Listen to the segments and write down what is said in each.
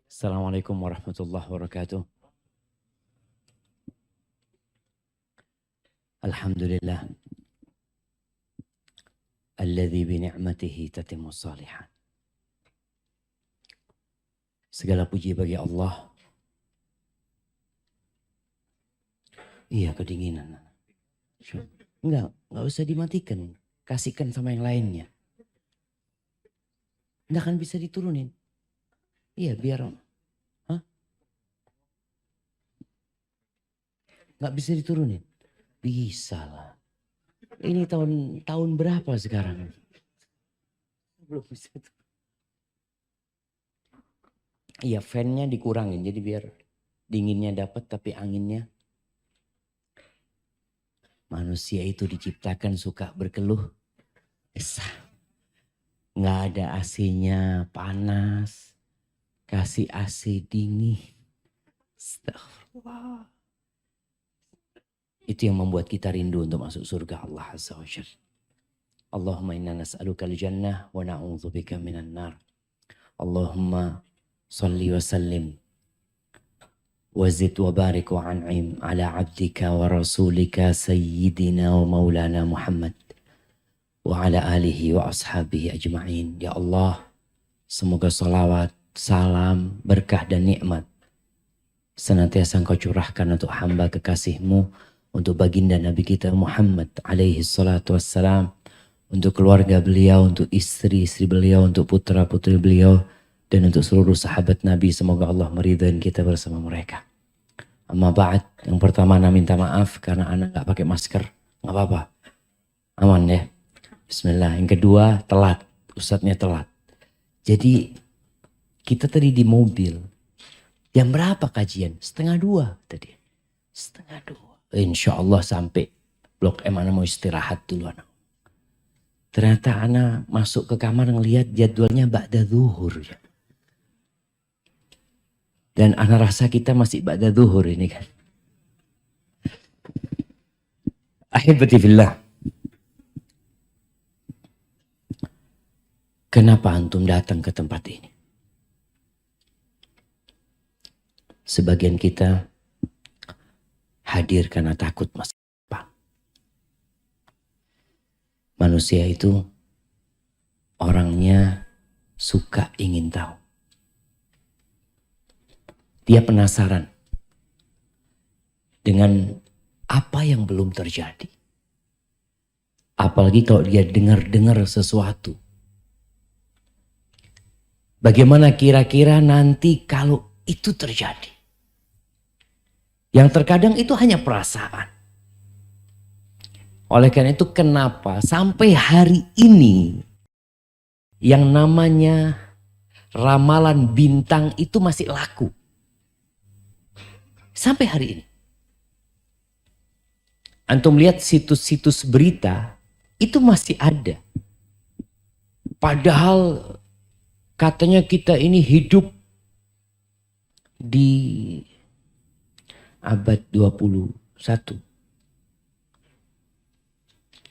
Assalamualaikum warahmatullahi wabarakatuh. Alhamdulillah. Alladzi bini'matihi tatimmu shalihat. Segala puji bagi Allah. Iya, kedinginan. Enggak usah dimatikan. Kasihkan sama yang lainnya. Enggak akan bisa diturunin. Iya, biar. Hah? Enggak bisa diturunin. Bisa lah. Ini tahun berapa sekarang? Belum bisa. Iya, fan-nya dikurangin. Jadi biar dinginnya dapat tapi anginnya. Manusia itu diciptakan suka berkeluh. Nggak ada AC-nya panas. Kasih AC dingin. Astagfirullah. Itu yang membuat kita rindu untuk masuk surga Allah Azza wa Jalla. Allahumma inna nas'aluka al-jannah wa na'udzubika minan nar. Allahumma salli wa sallim wa zid wa barik wa an'im ala abdika wa rasulika sayyidina wa maulana Muhammad wa ala alihi wa ashabihi ajma'in. Ya Allah, semoga salawat, salam, berkah dan nikmat senantiasa Engkau curahkan untuk hamba kekasih-Mu, untuk baginda Nabi kita Muhammad alaihi salatu wassalam, untuk keluarga beliau, untuk istri-istri beliau, untuk putra-putri beliau, dan untuk seluruh sahabat Nabi. Semoga Allah meridhai kita bersama mereka. Amma ba'd, yang pertama Ana minta maaf karena Ana gak pakai masker. Gak apa-apa, aman ya. Bismillah. Yang kedua, telat. Ustadznya telat. Jadi kita tadi di mobil. Jam berapa kajian? 1:30 tadi. 1:30. Insya Allah sampai Blok M. Ana mau istirahat dulu. Ternyata Ana masuk ke kamar ngelihat jadwalnya ba'da zuhur. Dan Ana rasa kita masih ba'da zuhur ini kan. Ahibati fillah. Kenapa antum datang ke tempat ini? Sebagian kita hadir karena takut masa depan. Manusia itu orangnya suka ingin tahu. Dia penasaran dengan apa yang belum terjadi. Apalagi kalau dia dengar-dengar sesuatu. Bagaimana kira-kira nanti kalau itu terjadi? Yang terkadang itu hanya perasaan. Oleh karena itu kenapa sampai hari ini yang namanya ramalan bintang itu masih laku. Sampai hari ini. Antum lihat situs-situs berita itu masih ada. Padahal katanya kita ini hidup di abad 21.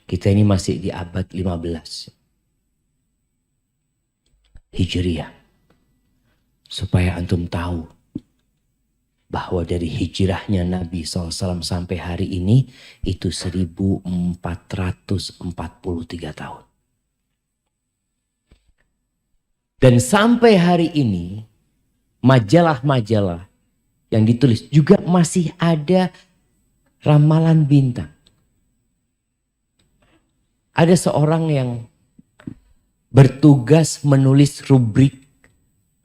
Kita ini masih di abad 15. Hijriah. Supaya antum tahu bahwa dari hijrahnya Nabi SAW sampai hari ini itu 1443 tahun. Dan sampai hari ini majalah-majalah yang ditulis juga masih ada ramalan bintang. Ada seorang yang bertugas menulis rubrik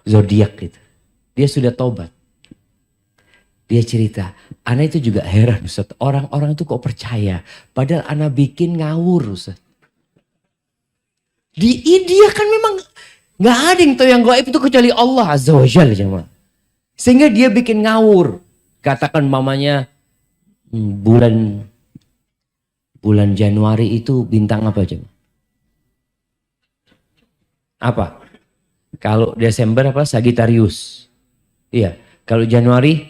zodiak gitu. Dia sudah taubat. Dia cerita, Ana itu juga heran Ustaz, orang-orang itu kok percaya. Padahal Ana bikin ngawur Ustaz. Dia kan memang gak ada yang tahu yang gaib itu kecuali Allah Azza wa Jalla. Sehingga dia bikin ngawur. Katakan mamanya bulan Januari itu bintang apa coba? Apa? Kalau Desember apa? Sagittarius. Iya. Kalau Januari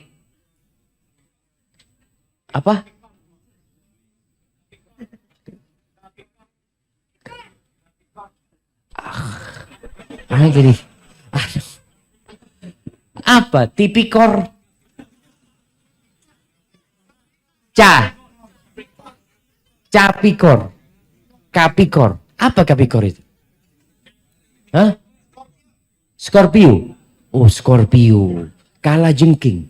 apa? Jadi Apa? Tipikor. Capikor. Kapikor. Apa kapikor itu? Hah? Scorpio. Oh, Scorpio. Kalajengking.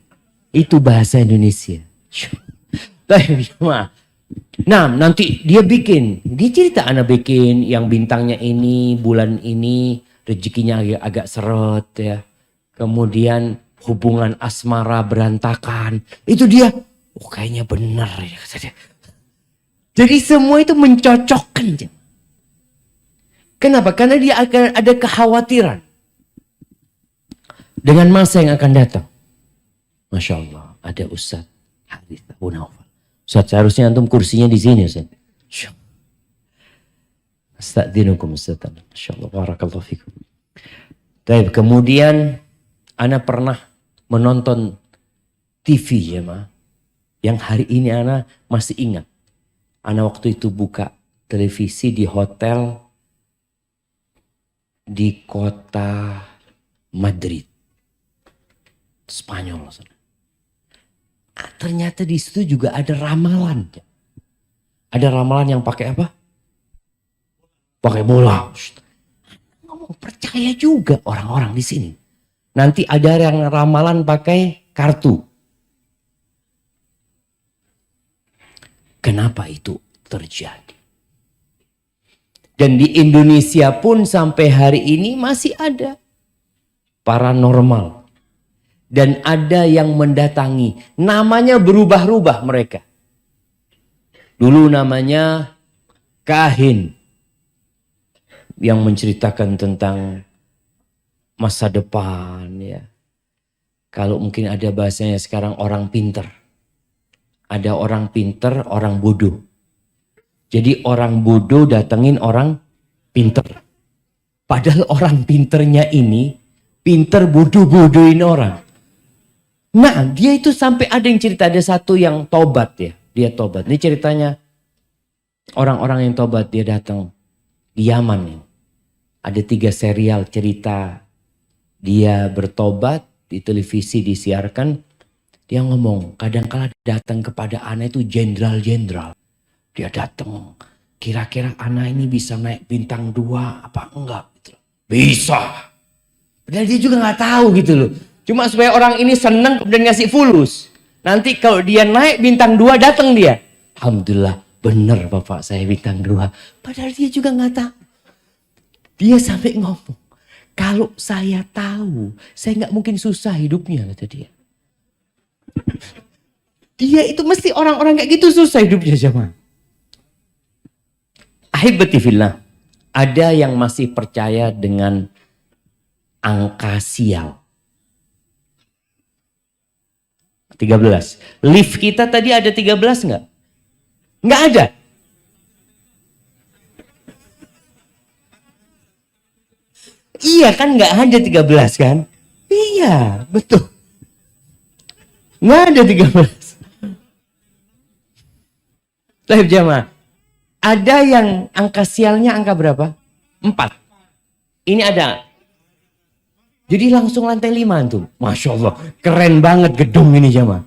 Itu bahasa Indonesia. Nah, nanti dia bikin. Dia cerita anak bikin yang bintangnya ini, bulan ini, rezekinya agak seret ya. Kemudian hubungan asmara berantakan. Itu dia, oh kayaknya benar ya. Jadi semua itu mencocokkan. Kenapa? Karena dia akan ada kekhawatiran dengan masa yang akan datang. Masya Allah, ada Ustaz Harith Abu Naufal. Ustaz, seharusnya antum kursinya di sini, Ustaz. Astagfirullahaladzim, Ustaz. Masya Allah, barakallahu fikum. Baik, kemudian ana pernah menonton TV ya, Ma. Yang hari ini ana masih ingat. Ana waktu itu buka televisi di hotel di kota Madrid, Spanyol. Ternyata di situ juga ada ramalan. Ada ramalan yang pakai apa? Pakai bola. Ngomong percaya juga orang-orang di sini. Nanti ada yang ramalan pakai kartu. Kenapa itu terjadi? Dan di Indonesia pun sampai hari ini masih ada paranormal. Dan ada yang mendatangi. Namanya berubah-ubah mereka. Dulu namanya kahin. Yang menceritakan tentang masa depan ya. Kalau mungkin ada bahasanya sekarang orang pinter. Ada orang pinter, orang bodoh. Jadi orang bodoh datengin orang pinter. Padahal orang pinternya ini pinter bodoh-bodohin orang. Nah, dia itu sampai ada yang cerita, ada satu yang tobat ya. Dia tobat. Ini ceritanya orang-orang yang tobat, dia datang di Yaman nih. Ada 3 serial cerita dia bertobat, di televisi disiarkan. Dia ngomong, kadang-kala datang kepada ana itu jenderal-jenderal. Dia datang, kira-kira ana ini bisa naik bintang 2 apa enggak? Bisa. Padahal dia juga nggak tahu gitu loh. Cuma supaya orang ini seneng dan ngasih fulus. Nanti kalau dia naik bintang 2 datang dia. Alhamdulillah bener bapak saya bintang 2. Padahal dia juga nggak tahu. Dia sampai ngomong. Kalau saya tahu saya nggak mungkin susah hidupnya kata dia. Dia itu mesti orang-orang kayak gitu susah hidupnya jemaah. Ahibati fillah. Ada yang masih percaya dengan angka sial. 13. Lift kita tadi ada 13 enggak? Enggak ada. Iya kan enggak ada 13 kan? Iya, betul. Enggak ada 13. Baik jamaah. Ada yang angka sialnya angka berapa? 4. Ini ada. Jadi langsung lantai 5 tuh. Masya Allah. Keren banget gedung ini jamaah.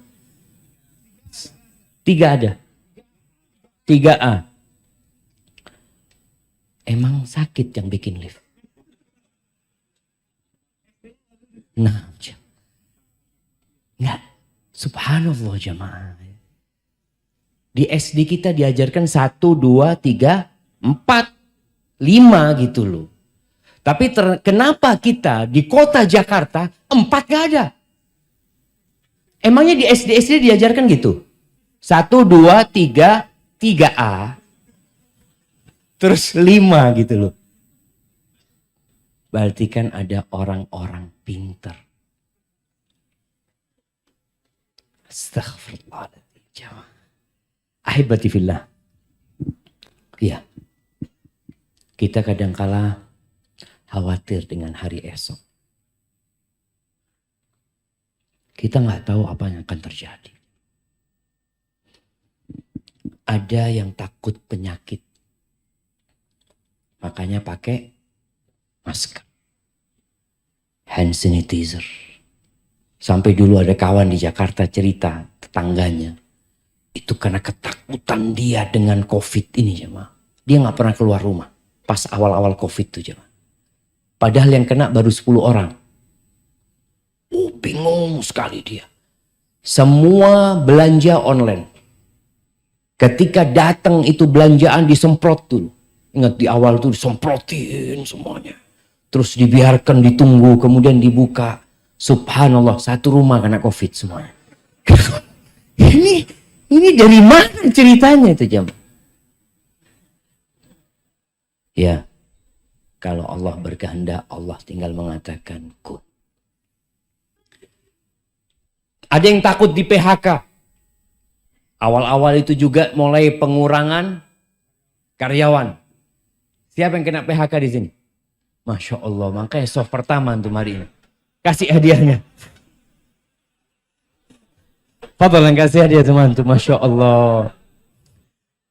3 ada. 3A. Emang sakit yang bikin lift? Nah. Enggak. Subhanallah jamaah. Di SD kita diajarkan 1, 2, 3, 4, 5 gitu loh. Tapi kenapa kita di kota Jakarta 4 gak ada? Emangnya di SD diajarkan gitu? 1, 2, 3, 3A. Terus 5 gitu loh. Berarti kan ada orang-orang pinter. Astaghfirullahaladzim. Ahibati fillah. Iya. Kita kadangkala khawatir dengan hari esok. Kita nggak tahu apa yang akan terjadi. Ada yang takut penyakit. Makanya pakai masker. Hand sanitizer. Sampai dulu ada kawan di Jakarta cerita tetangganya. Itu karena ketakutan dia dengan COVID ini jemaah. Dia gak pernah keluar rumah. Pas awal-awal COVID itu jemaah. Padahal yang kena baru 10 orang. Bingung sekali dia. Semua belanja online. Ketika datang itu belanjaan disemprot dulu. Ingat di awal tuh disemprotin semuanya. Terus dibiarkan ditunggu kemudian dibuka. Subhanallah satu rumah kena COVID semuanya. Ini dari mana ceritanya itu jam? Ya, kalau Allah berkehendak Allah tinggal mengatakan kun. Ada yang takut di PHK. Awal-awal itu juga mulai pengurangan karyawan. Siapa yang kena PHK di sini? Masya Allah, makanya soft pertama untuk hari ini. Kasih hadiahnya. Fadlan kasih hadiah teman tuh, Masya Allah.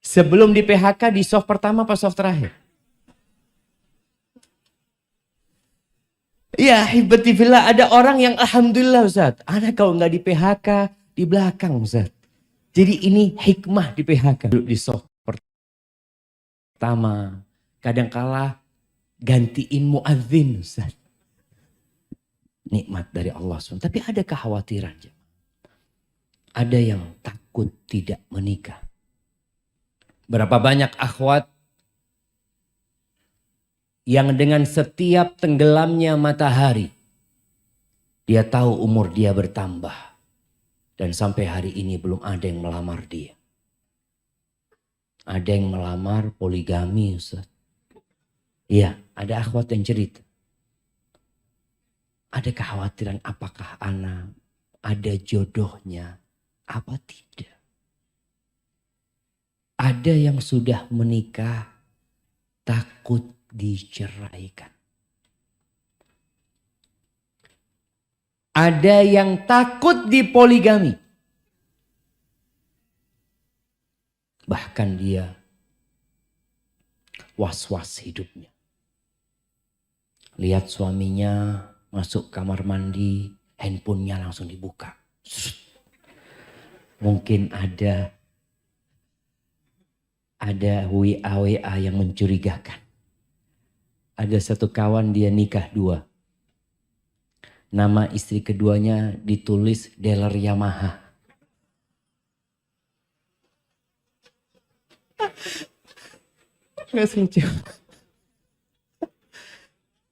Sebelum di PHK di soft pertama apa soft terakhir? Ya, hibatifillah ada orang yang alhamdulillah Ustaz. Anak kalau nggak di PHK di belakang Ustaz. Jadi ini hikmah di PHK. Di soft pertama. Kadangkala gantiin muadzin Ustaz. Nikmat dari Allah SWT. Tapi ada kekhawatiran. Ada yang takut tidak menikah. Berapa banyak akhwat yang dengan setiap tenggelamnya matahari. Dia tahu umur dia bertambah. Dan sampai hari ini belum ada yang melamar dia. Ada yang melamar poligami Ustaz. Iya, ada akhwat yang cerita. Ada kekhawatiran apakah anak ada jodohnya apa tidak. Ada yang sudah menikah takut diceraikan. Ada yang takut dipoligami. Bahkan dia was-was hidupnya. Lihat suaminya masuk kamar mandi, handphonenya langsung dibuka. Mungkin ada WA yang mencurigakan. Ada satu kawan dia nikah 2. Nama istri keduanya ditulis dealer Yamaha. Nggak lucu.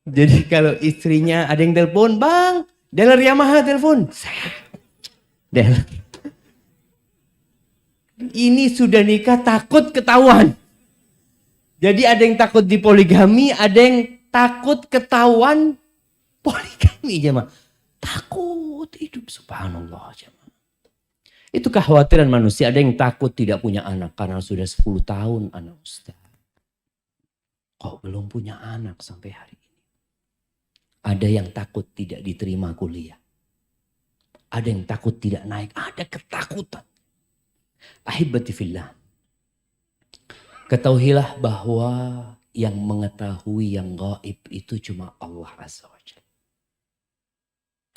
Jadi kalau istrinya ada yang telepon, bang, dealer Yamaha telepon. Dealer. Ini sudah nikah takut ketahuan. Jadi ada yang takut dipoligami, ada yang takut ketahuan poligami jemaah. Takut hidup subhanallah jemaah. Itu kekhawatiran manusia. Ada yang takut tidak punya anak karena sudah 10 tahun anak ustaz. Kok belum punya anak sampai hari ini. Ada yang takut tidak diterima kuliah. Ada yang takut tidak naik. Ada ketakutan. Ahibati fillah. Ketahuilah bahwa yang mengetahui yang gaib itu cuma Allah Azza wa Jalla.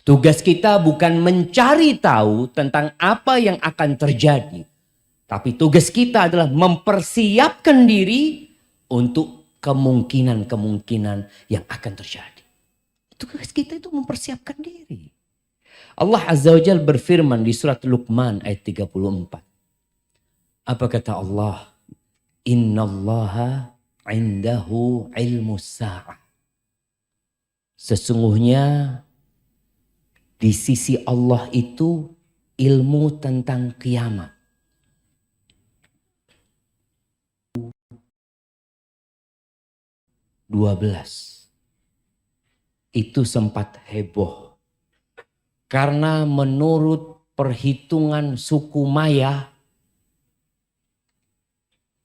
Tugas kita bukan mencari tahu tentang apa yang akan terjadi. Tapi tugas kita adalah mempersiapkan diri untuk kemungkinan-kemungkinan yang akan terjadi. Tugas kita itu mempersiapkan diri. Allah Azza wa Jalla berfirman di surat Luqman ayat 34. Apa kata Allah? Innallaha indahu ilmus sa'ah. Sesungguhnya di sisi Allah itu ilmu tentang kiamat. Itu sempat heboh. Karena menurut perhitungan suku Maya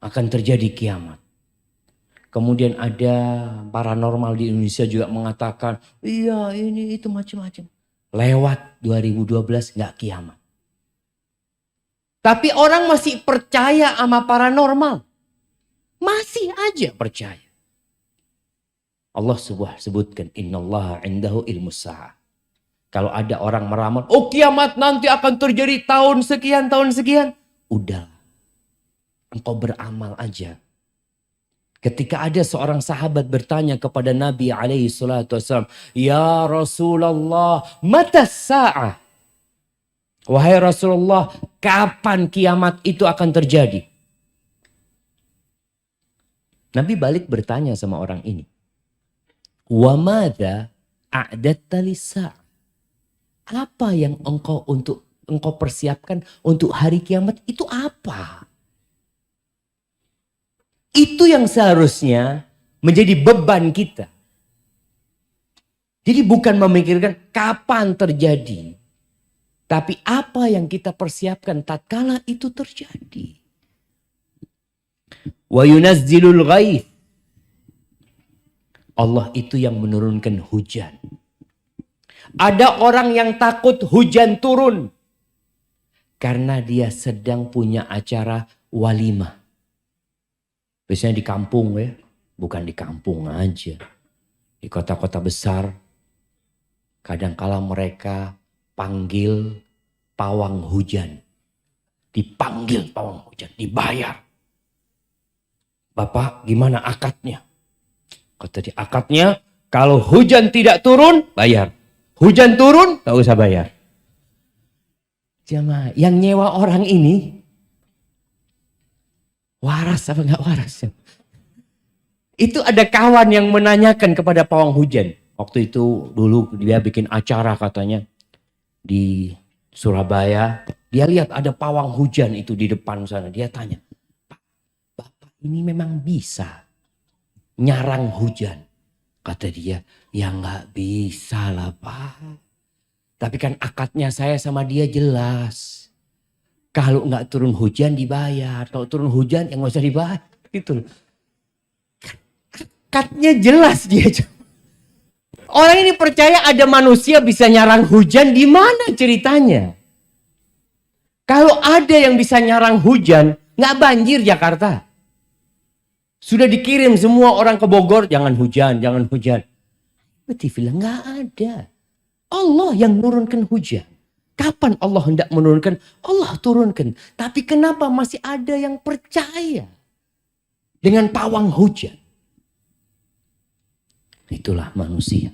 akan terjadi kiamat. Kemudian ada paranormal di Indonesia juga mengatakan, iya ini itu macam-macam. Lewat 2012 nggak kiamat. Tapi orang masih percaya sama paranormal. Masih aja percaya. Allah sebutkan innallaha indahu ilmus sa'ah. Kalau ada orang meramal, oh kiamat nanti akan terjadi tahun sekian, tahun sekian. Udah, engkau beramal aja. Ketika ada seorang sahabat bertanya kepada Nabi alaihi salatu wassalam, ya Rasulullah, mata sa'ah? Wahai Rasulullah, kapan kiamat itu akan terjadi? Nabi balik bertanya sama orang ini. Wa madza a'datta lis-sa'ah? Apa yang engkau persiapkan untuk hari kiamat itu apa? Itu yang seharusnya menjadi beban kita. Jadi bukan memikirkan kapan terjadi. Tapi apa yang kita persiapkan tatkala itu terjadi. Wa yunazzilul ghaith. Allah itu yang menurunkan hujan. Ada orang yang takut hujan turun. Karena dia sedang punya acara walimah. Biasanya di kampung ya. Bukan di kampung aja. Di kota-kota besar. Kadangkala mereka panggil pawang hujan. Dipanggil pawang hujan. Dibayar. Bapak gimana akadnya? Kata dia akadnya kalau hujan tidak turun bayar. Hujan turun, gak usah bayar. Jamaah, yang nyewa orang ini waras apa gak waras? Itu ada kawan yang menanyakan kepada pawang hujan. Waktu itu dulu dia bikin acara katanya di Surabaya. Dia lihat ada pawang hujan itu di depan sana. Dia tanya, Pak, Bapak ini memang bisa nyarang hujan? Kata dia, ya nggak bisa lah Pak. Tapi kan akadnya saya sama dia jelas. Kalau nggak turun hujan dibayar. Kalau turun hujan ya nggak usah dibayar. Gitu loh. Akadnya jelas dia. Orang ini percaya ada manusia bisa nyarang hujan. Di mana ceritanya? Kalau ada yang bisa nyarang hujan, nggak banjir Jakarta. Sudah dikirim semua orang ke Bogor, jangan hujan, jangan hujan. Berarti bilang nggak ada. Allah yang menurunkan hujan. Kapan Allah hendak menurunkan? Allah turunkan. Tapi kenapa masih ada yang percaya dengan pawang hujan? Itulah manusia.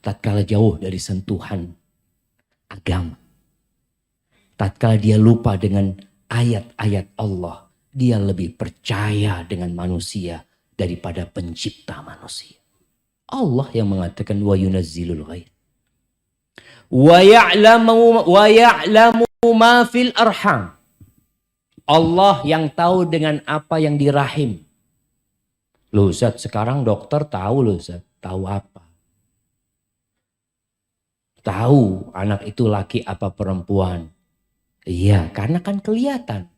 Tatkala jauh dari sentuhan agama. Tatkala dia lupa dengan ayat-ayat Allah. Dia lebih percaya dengan manusia daripada pencipta manusia. Allah yang mengatakan wa yunazzilul ghaith. Wa ya'lamu ma fil arham. Allah yang tahu dengan apa yang di rahim. Loh Ustaz, sekarang dokter tahu loh Ustaz. Tahu apa? Tahu anak itu laki apa perempuan. Iya, karena kan kelihatan.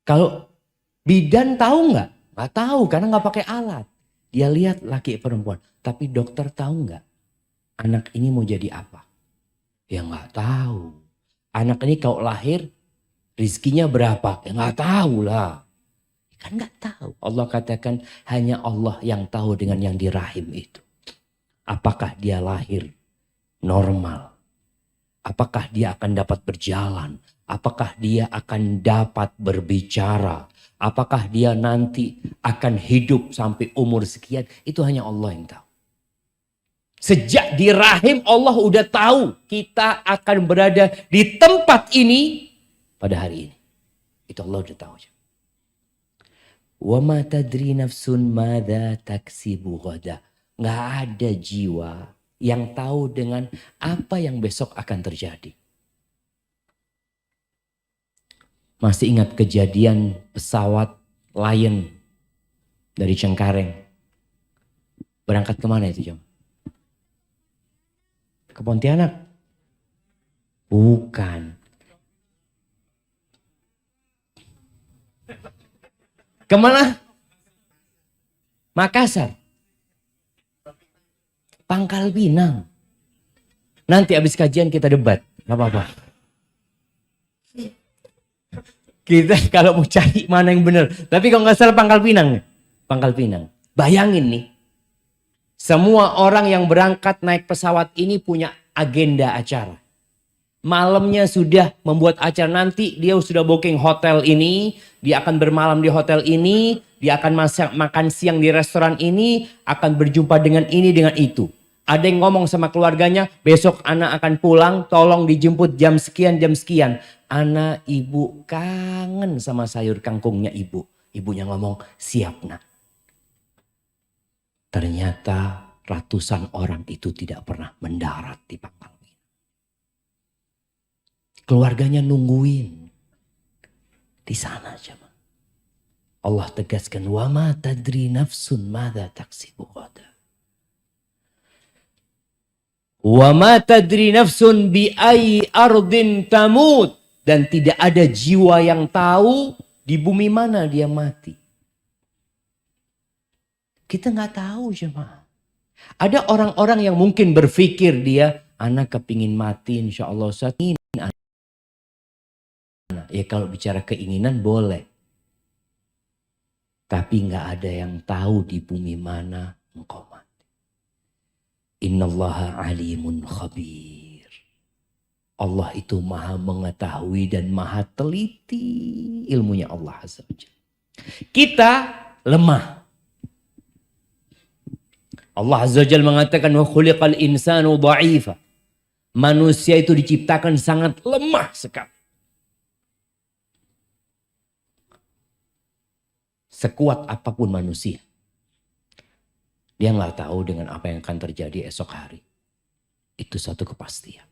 Kalau bidan tahu nggak? Nggak tahu karena nggak pakai alat. Dia lihat laki perempuan. Tapi dokter tahu nggak? Anak ini mau jadi apa? Ya nggak tahu. Anak ini kalau lahir rizkinya berapa? Ya nggak tahu lah. Kan nggak tahu. Allah katakan hanya Allah yang tahu dengan yang di rahim itu. Apakah dia lahir normal? Apakah dia akan dapat berjalan? Apakah dia akan dapat berbicara? Apakah dia nanti akan hidup sampai umur sekian? Itu hanya Allah yang tahu. Sejak di rahim Allah udah tahu kita akan berada di tempat ini pada hari ini. Itu Allah udah tahu. Wa ma tadri nafsun madza taksibu ghada. Nggak ada jiwa yang tahu dengan apa yang besok akan terjadi. Masih ingat kejadian pesawat Lion dari Cengkareng. Berangkat kemana itu Jom? Ke Pontianak? Bukan. Kemana? Makassar. Pangkal Pinang. Nanti habis kajian kita debat. Gak apa-apa. Kita kalau mau cari mana yang benar. Tapi kalau nggak salah Pangkal Pinang. Pangkal Pinang. Bayangin nih. Semua orang yang berangkat naik pesawat ini punya agenda acara. Malamnya sudah membuat acara, nanti dia sudah booking hotel ini, dia akan bermalam di hotel ini, dia akan makan siang di restoran ini, akan berjumpa dengan ini, dengan itu. Ada yang ngomong sama keluarganya, besok anak akan pulang, tolong dijemput jam sekian, jam sekian. Anak ibu kangen sama sayur kangkungnya ibu. Ibunya ngomong, siap nak. Ternyata ratusan orang itu tidak pernah mendarat di Pangkal Pinang. Keluarganya nungguin di sana aja. Allah tegaskan, wa ma tadri nafsun madza taksibu ghadan. Wa ma tadri nafsun bi ayyi ardin tamut. Dan tidak ada jiwa yang tahu di bumi mana dia mati. Kita nggak tahu jemaah. Ada orang-orang yang mungkin berpikir dia, anak kepingin mati insya Allah saat ini. Ya kalau bicara keinginan boleh. Tapi nggak ada yang tahu di bumi mana engkau mati. Innallaha alimun khabir. Allah itu maha mengetahui dan maha teliti ilmunya Allah Azza wa Jalla. Kita lemah. Allah Azza wa Jalla mengatakan wa khuliqal insanu dha'ifa. Manusia itu diciptakan sangat lemah sekali. Sekuat apapun manusia, dia nggak tahu dengan apa yang akan terjadi esok hari. Itu satu kepastian.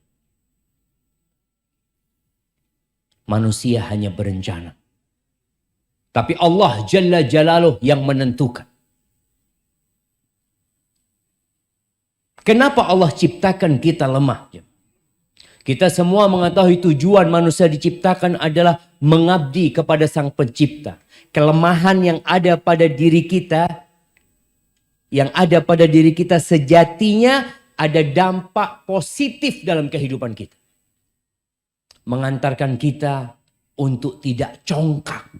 Manusia hanya berencana. Tapi Allah Jalla Jalaluh yang menentukan. Kenapa Allah ciptakan kita lemah? Kita semua mengetahui tujuan manusia diciptakan adalah mengabdi kepada Sang Pencipta. Kelemahan yang ada pada diri kita, sejatinya ada dampak positif dalam kehidupan kita. Mengantarkan kita untuk tidak congkak,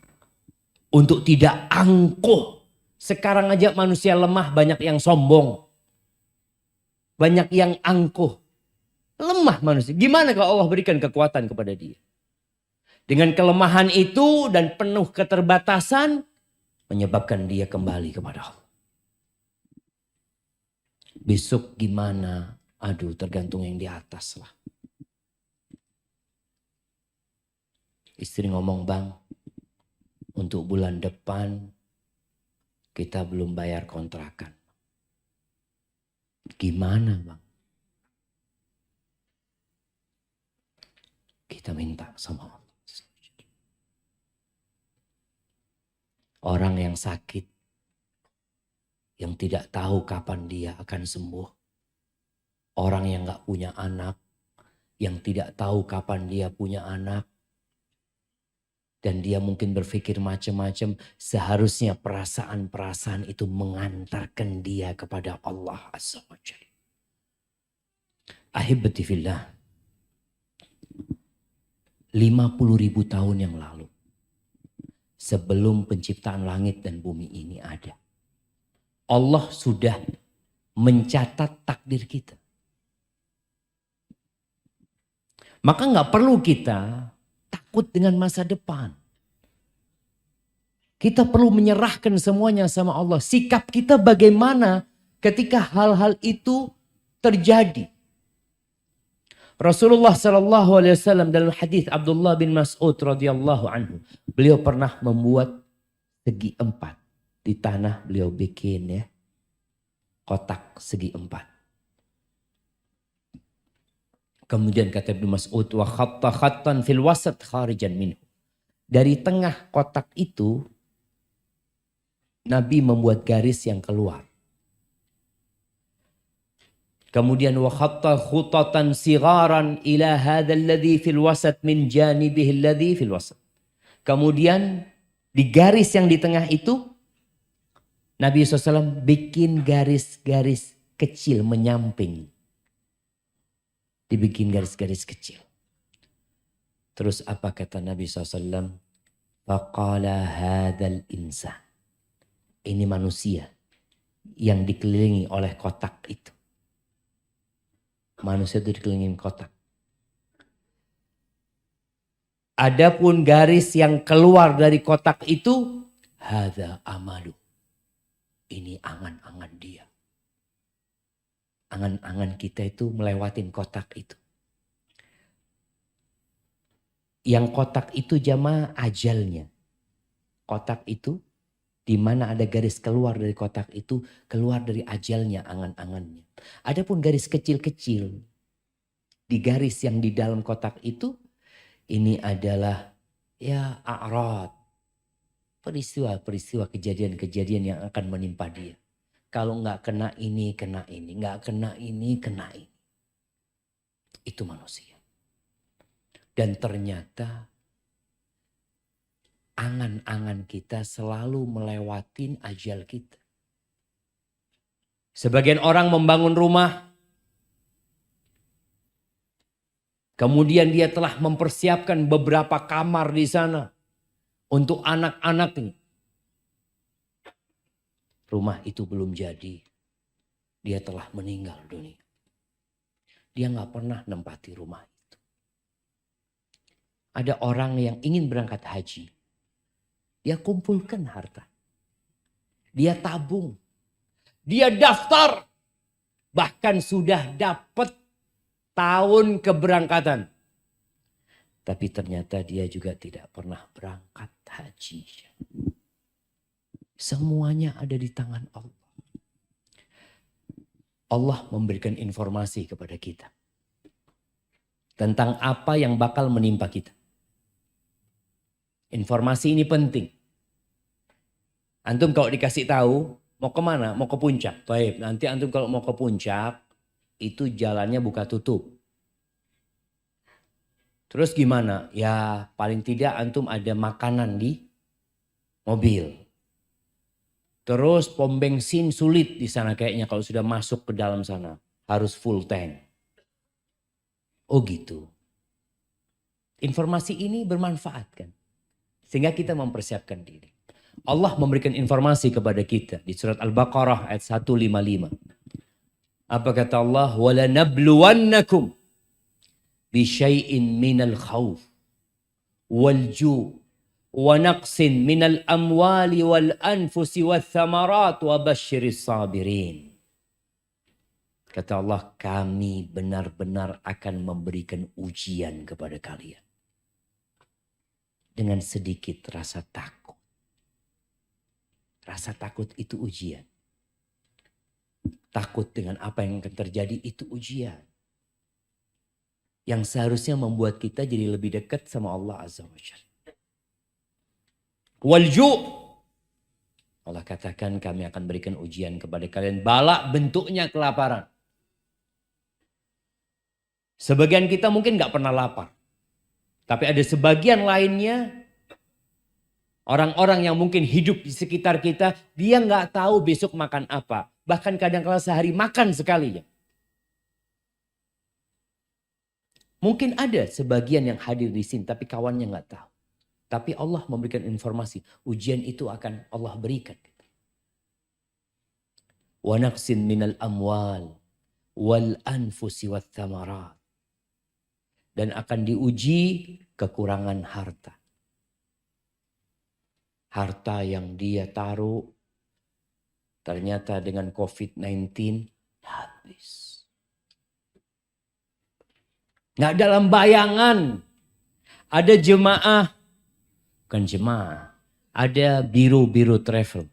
untuk tidak angkuh. Sekarang aja manusia lemah, banyak yang sombong, banyak yang angkuh. Lemah manusia. Gimana kalau Allah berikan kekuatan kepada dia? Dengan kelemahan itu dan penuh keterbatasan, menyebabkan dia kembali kepada Allah. Besok gimana? Aduh, tergantung yang di atas lah. Istri ngomong, bang, untuk bulan depan kita belum bayar kontrakan. Gimana bang? Kita minta sama Allah. Orang yang sakit, yang tidak tahu kapan dia akan sembuh. Orang yang gak punya anak, yang tidak tahu kapan dia punya anak. Dan dia mungkin berpikir macam-macam. Seharusnya perasaan-perasaan itu mengantarkan dia kepada Allah Azza wa Jalla. Ahibati fillah. 50.000 tahun yang lalu. Sebelum penciptaan langit dan bumi ini ada. Allah sudah mencatat takdir kita. Maka nggak perlu kita takut dengan masa depan. Kita perlu menyerahkan semuanya sama Allah. Sikap kita bagaimana ketika hal-hal itu terjadi. Rasulullah SAW dalam hadis Abdullah bin Mas'ud radhiyallahu anhu, beliau pernah membuat segi 4 di tanah, beliau bikin ya kotak segi 4. Kemudian kata Ibnu Mas'ud, wa khatta khattan fil wasat kharijan minhu. Dari tengah kotak itu Nabi membuat garis yang keluar. Kemudian wa khatta khutatan sigharan ila hadzal ladzi fil wasat min janibihi alladzi fil wasat. Kemudian di garis yang di tengah itu Nabi SAW bikin garis-garis kecil menyamping. Dibikin garis-garis kecil. Terus apa kata Nabi SAW? Faqala hadzal insan. Ini manusia. yang dikelilingi oleh kotak itu. Manusia itu dikelilingi kotak. Adapun garis yang keluar dari kotak itu, hadza amalu. Ini angan-angan dia. Angan-angan kita itu melewatin kotak itu. Yang kotak itu jamaah ajalnya. Kotak itu di mana ada garis keluar dari kotak itu, keluar dari ajalnya angan-angannya. Adapun garis kecil-kecil di garis yang di dalam kotak itu, ini adalah ya a'rad. Peristiwa-peristiwa kejadian-kejadian yang akan menimpa dia. Kalau nggak kena ini, kena ini. Nggak kena ini, kena ini. Itu manusia. Dan ternyata angan-angan kita selalu melewatin ajal kita. Sebagian orang membangun rumah. Kemudian dia telah mempersiapkan beberapa kamar di sana. Untuk anak-anaknya. Rumah itu belum jadi. Dia telah meninggal dunia. Dia nggak pernah nempati rumah itu. Ada orang yang ingin berangkat haji. Dia kumpulkan harta. Dia tabung. Dia daftar. Bahkan sudah dapat tahun keberangkatan. Tapi ternyata dia juga tidak pernah berangkat haji. Semuanya ada di tangan Allah. Allah memberikan informasi kepada kita. Tentang apa yang bakal menimpa kita. Informasi ini penting. Antum kalau dikasih tahu, mau kemana? Mau ke puncak. Baik, nanti antum kalau mau ke puncak, itu jalannya buka tutup. Terus gimana? Ya paling tidak antum ada makanan di mobil. Terus pom bensin sulit di sana kayaknya kalau sudah masuk ke dalam sana. Harus full tank. Oh gitu. Informasi ini bermanfaat kan? Sehingga kita mempersiapkan diri. Allah memberikan informasi kepada kita di surat Al-Baqarah ayat 155. Apa kata Allah? وَلَنَبْلُوَنَّكُمْ بِشَيْءٍ مِنَ الْخَوْفِ وَالْجُوعِ وَنَقْصٍ مِنَ الْأَمْوَالِ وَالْأَنْفُسِ وَالثَّمَرَاتِ وَبَشِّرِ الصَّابِرِينَ. Kata Allah, kami benar-benar akan memberikan ujian kepada kalian. Dengan sedikit rasa takut. Rasa takut itu ujian. Takut dengan apa yang akan terjadi itu ujian. Yang seharusnya membuat kita jadi lebih dekat sama Allah Azza wa Jalla. Walju'. Allah katakan kami akan berikan ujian kepada kalian. Bala bentuknya kelaparan. Sebagian kita mungkin gak pernah lapar. Tapi ada sebagian lainnya, orang-orang yang mungkin hidup di sekitar kita, dia nggak tahu besok makan apa. Bahkan kadang-kala sehari makan sekali ya. Mungkin ada sebagian yang hadir di sini, tapi kawannya nggak tahu. Tapi Allah memberikan informasi, ujian itu akan Allah berikan. Wa naqsin minal amwal wal anfusi wath thamarat. Dan akan diuji kekurangan harta. Harta yang dia taruh ternyata dengan COVID-19 habis. Nggak dalam bayangan. Ada jemaah, bukan jemaah, ada biro-biro travel.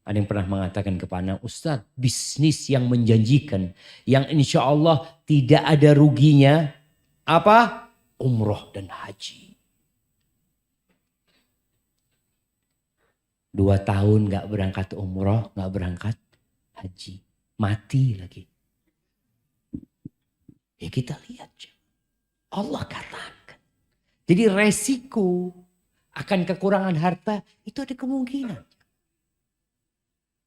Ada yang pernah mengatakan kepada Ustadz, bisnis yang menjanjikan, yang insya Allah tidak ada ruginya, apa? Umroh dan haji. 2 tahun gak berangkat umroh, gak berangkat haji. Mati lagi. Ya kita lihat. Allah katakan. Jadi resiko akan kekurangan harta itu ada kemungkinan.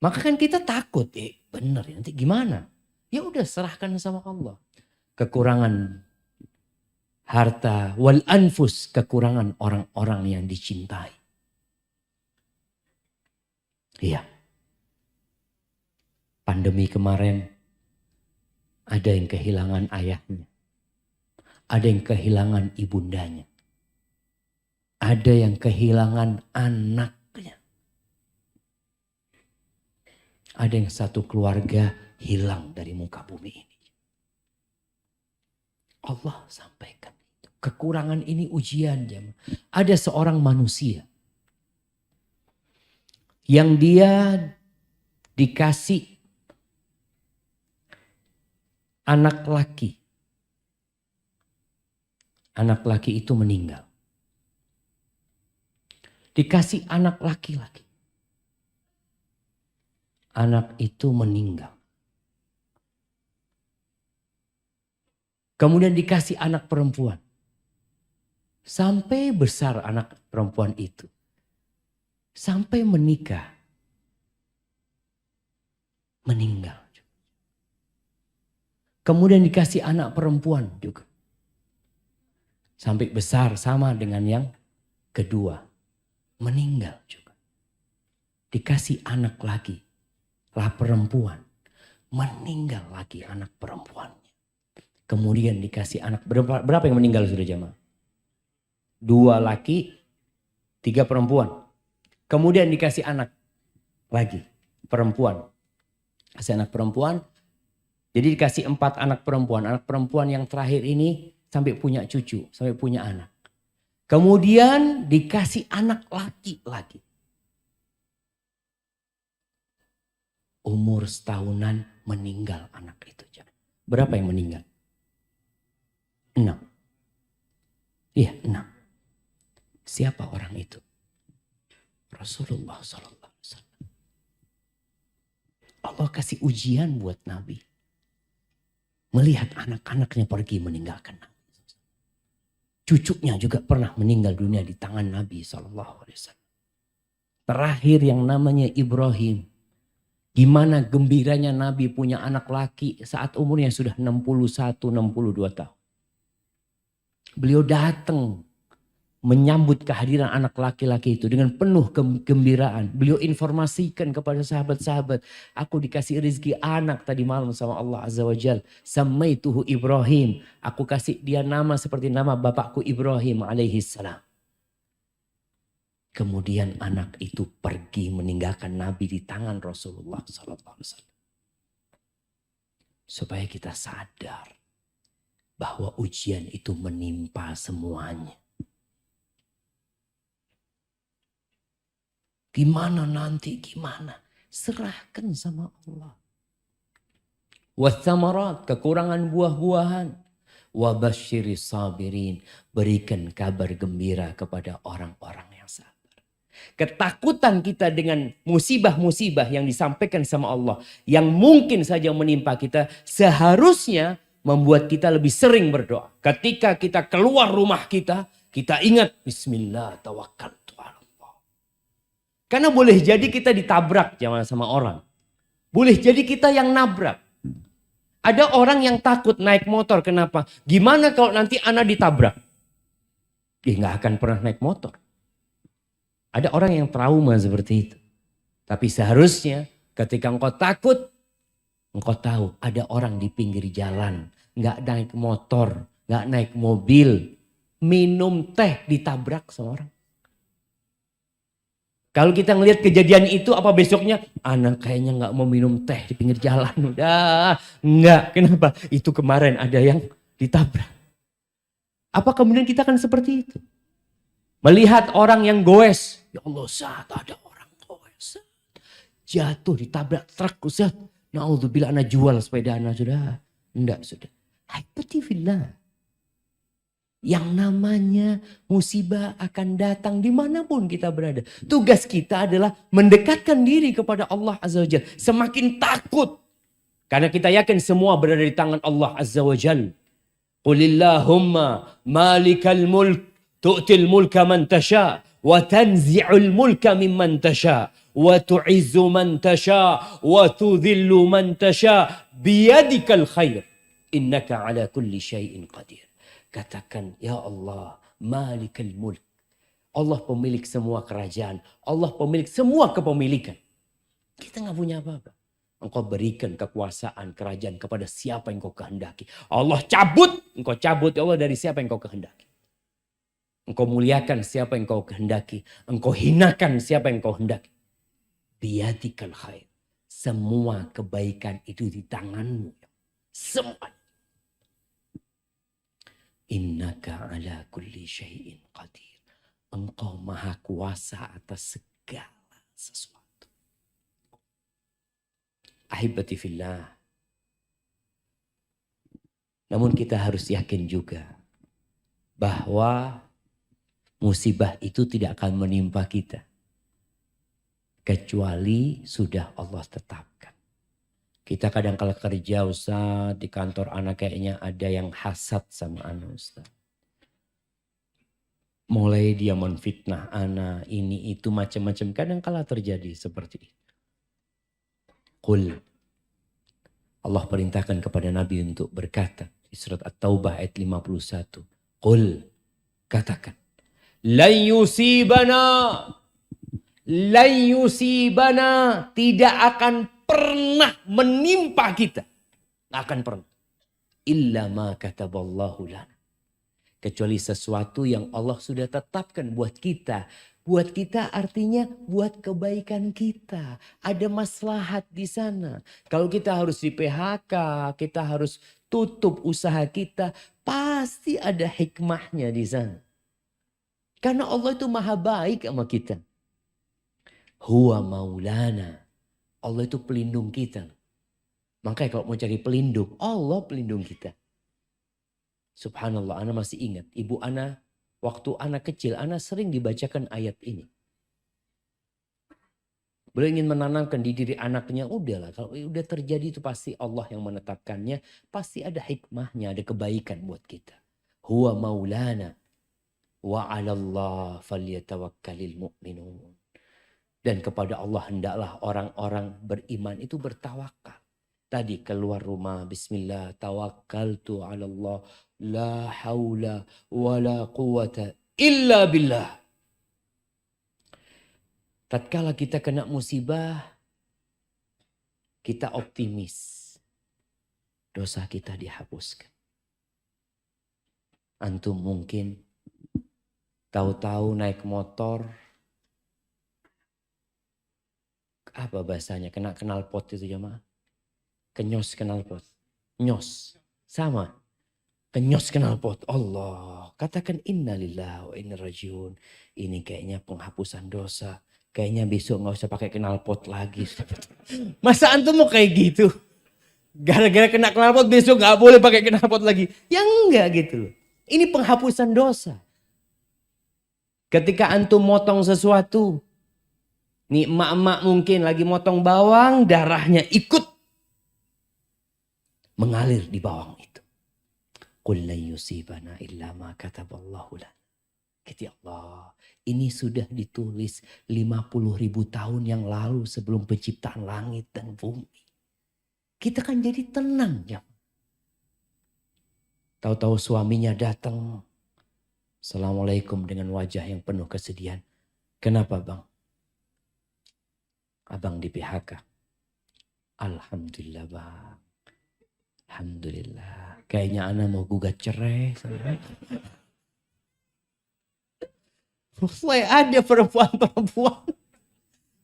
Maka kan kita takut, benar ya nanti gimana? Ya udah serahkan sama Allah. Kekurangan harta wal anfus, kekurangan orang-orang yang dicintai. Iya. Pandemi kemarin ada yang kehilangan ayahnya. Ada yang kehilangan ibundanya. Ada yang kehilangan anaknya. Ada yang satu keluarga hilang dari muka bumi ini. Allah sampaikan itu. Kekurangan ini ujian. Ada seorang manusia yang dia dikasih anak laki. Anak laki itu meninggal. Dikasih anak laki-laki. Anak itu meninggal. Kemudian dikasih anak perempuan. Sampai besar anak perempuan itu. Sampai menikah. Meninggal. Kemudian dikasih anak perempuan juga. Sampai besar sama dengan yang kedua. Meninggal juga. Dikasih anak lagi. Lah perempuan. Meninggal lagi anak perempuannya. Kemudian dikasih anak. Berapa yang meninggal sudah jamaah? 2 laki. 3 perempuan. Kemudian dikasih anak lagi. Perempuan. Kasih anak perempuan. Jadi dikasih 4 anak perempuan. Anak perempuan yang terakhir ini sampai punya cucu. Sampai punya anak. Kemudian dikasih anak laki lagi. Umur setahunan meninggal anak itu. Berapa yang meninggal? 6. Iya 6. Siapa orang itu? Rasulullah SAW. Allah kasih ujian buat Nabi. Melihat anak-anaknya pergi meninggalkan Nabi. Cucunya juga pernah meninggal dunia di tangan Nabi SAW. Terakhir yang namanya Ibrahim. Gimana gembiranya Nabi punya anak laki saat umurnya sudah 61-62 tahun. Beliau datang menyambut kehadiran anak laki-laki itu dengan penuh kegembiraan. Beliau informasikan kepada sahabat-sahabat. Aku dikasih rezeki anak tadi malam sama Allah Azza wa Jal. Samaituhu Ibrahim. Aku kasih dia nama seperti nama bapakku Ibrahim alaihissalam. Kemudian anak itu pergi meninggalkan Nabi di tangan Rasulullah SAW. Supaya kita sadar bahwa ujian itu menimpa semuanya. Gimana nanti, gimana? Serahkan sama Allah. Wathamarat, kekurangan buah-buahan. Wabasyiris sabirin, berikan kabar gembira kepada orang-orang yang sabar. Ketakutan kita dengan musibah-musibah yang disampaikan sama Allah. Yang mungkin saja menimpa kita. Seharusnya membuat kita lebih sering berdoa. Ketika kita keluar rumah kita. Kita ingat. Bismillah tawakkaltu ala Allah. Karena boleh jadi kita ditabrak jangan sama orang. Boleh jadi kita yang nabrak. Ada orang yang takut naik motor. Kenapa? Gimana kalau nanti anak ditabrak? Dia nggak akan pernah naik motor. Ada orang yang trauma seperti itu. Tapi seharusnya ketika engkau takut, engkau tahu ada orang di pinggir jalan. Nggak naik motor, nggak naik mobil. Minum teh ditabrak sama orang. Kalau kita ngelihat kejadian itu apa besoknya? Anak kayaknya nggak mau minum teh di pinggir jalan. Udah, nggak. Kenapa? Itu kemarin ada yang ditabrak. Apa kemudian kita akan seperti itu? Melihat orang yang goes. Ya Allah, saat ada orang goes. Jatuh ditabrak truk. Ustaz. Na'udzubillah, anak jual sepeda anak sudah. Enggak sudah. Haipati-fillah. Yang namanya musibah akan datang dimanapun kita berada. Tugas kita adalah mendekatkan diri kepada Allah Azza wa Jalla. Semakin takut. Karena kita yakin semua berada di tangan Allah Azza wa Jalla. Qulillahumma malikal mulk. Tu'til mulka man tasha. Wa tanzi'ul mulka mimman tasha. Wa tu'izzu man tasha. Wa tudhillu man tasha. Biyadikal khair. Innaka ala kulli syai'in qadir. Katakan, ya Allah, malikal mulk. Allah pemilik semua kerajaan. Allah pemilik semua kepemilikan. Kita nggak punya apa-apa. Engkau berikan kekuasaan kerajaan kepada siapa yang kau kehendaki. Allah cabut, engkau cabut ya Allah dari siapa yang kau kehendaki. Engkau muliakan siapa yang kau kehendaki. Engkau hinakan siapa yang kau hendaki. Biyadikal khair. Semua kebaikan itu di tanganmu. Semua. Innaka ala kulli syai'in qadir. Engkau maha kuasa atas segala sesuatu. Ahibati fillah. Namun kita harus yakin juga bahwa musibah itu tidak akan menimpa kita. Kecuali sudah Allah tetapkan. Kita kadang kala kerja Ustaz, di kantor anak kayaknya ada yang hasad sama anak Ustaz. Mulai dia menfitnah anak, ini itu macam-macam. Kadang kala terjadi seperti itu. Qul. Allah perintahkan kepada Nabi untuk berkata. Di surat At-Taubah ayat 51. Qul. Katakan. Lan yusibana. Tidak akan pernah menimpa kita. Tidak akan pernah. Illa ma kataballahu lana. Kecuali sesuatu yang Allah sudah tetapkan buat kita. Buat kita artinya buat kebaikan kita. Ada maslahat di sana. Kalau kita harus di PHK, kita harus tutup usaha kita. Pasti ada hikmahnya di sana. Karena Allah itu maha baik sama kita. Huwa maulana. Allah itu pelindung kita. Makanya kalau mau cari pelindung, Allah pelindung kita. Subhanallah, Ana masih ingat. Ibu Ana, waktu Ana kecil, Ana sering dibacakan ayat ini. Beliau ingin menanamkan di diri anaknya, udahlah. Kalau udah terjadi itu pasti Allah yang menetapkannya. Pasti ada hikmahnya, ada kebaikan buat kita. Huwa maulana. Wa 'alallah falyatawakkalil mu'minun. Dan kepada Allah hendaklah orang-orang beriman itu bertawakal. Tadi keluar rumah, bismillah, tawakkaltu 'ala Allah, la haula wa la quwata illa billah. Tatkala kita kena musibah, kita optimis. Dosa kita dihapuskan. Antum mungkin tahu-tahu naik motor, apa bahasanya, kena knalpot itu jemaah? Kenyos knalpot. Nyos. Sama. Kenyos knalpot. Allah. Katakan innalillahi wa inna rajiun. Ini kayaknya penghapusan dosa. Kayaknya besok gak usah pakai knalpot lagi. Masa antum mau kayak gitu? Gara-gara kena knalpot besok gak boleh pakai knalpot lagi. Ya enggak gitu loh. Ini penghapusan dosa. Ketika antum motong sesuatu. Nih emak-emak mungkin lagi motong bawang. Darahnya ikut mengalir di bawang itu. Qul lan yusibana illa ma kataballahu lana. Kata Allah, ini sudah ditulis 50.000 tahun yang lalu sebelum penciptaan langit dan bumi. Kita kan jadi tenang ya. Tahu-tahu suaminya datang. Assalamualaikum dengan wajah yang penuh kesedihan. Kenapa bang? Abang di PHK. Alhamdulillah bang. Alhamdulillah. Kayaknya Ana mau gugat cerai. Mulai ada perempuan-perempuan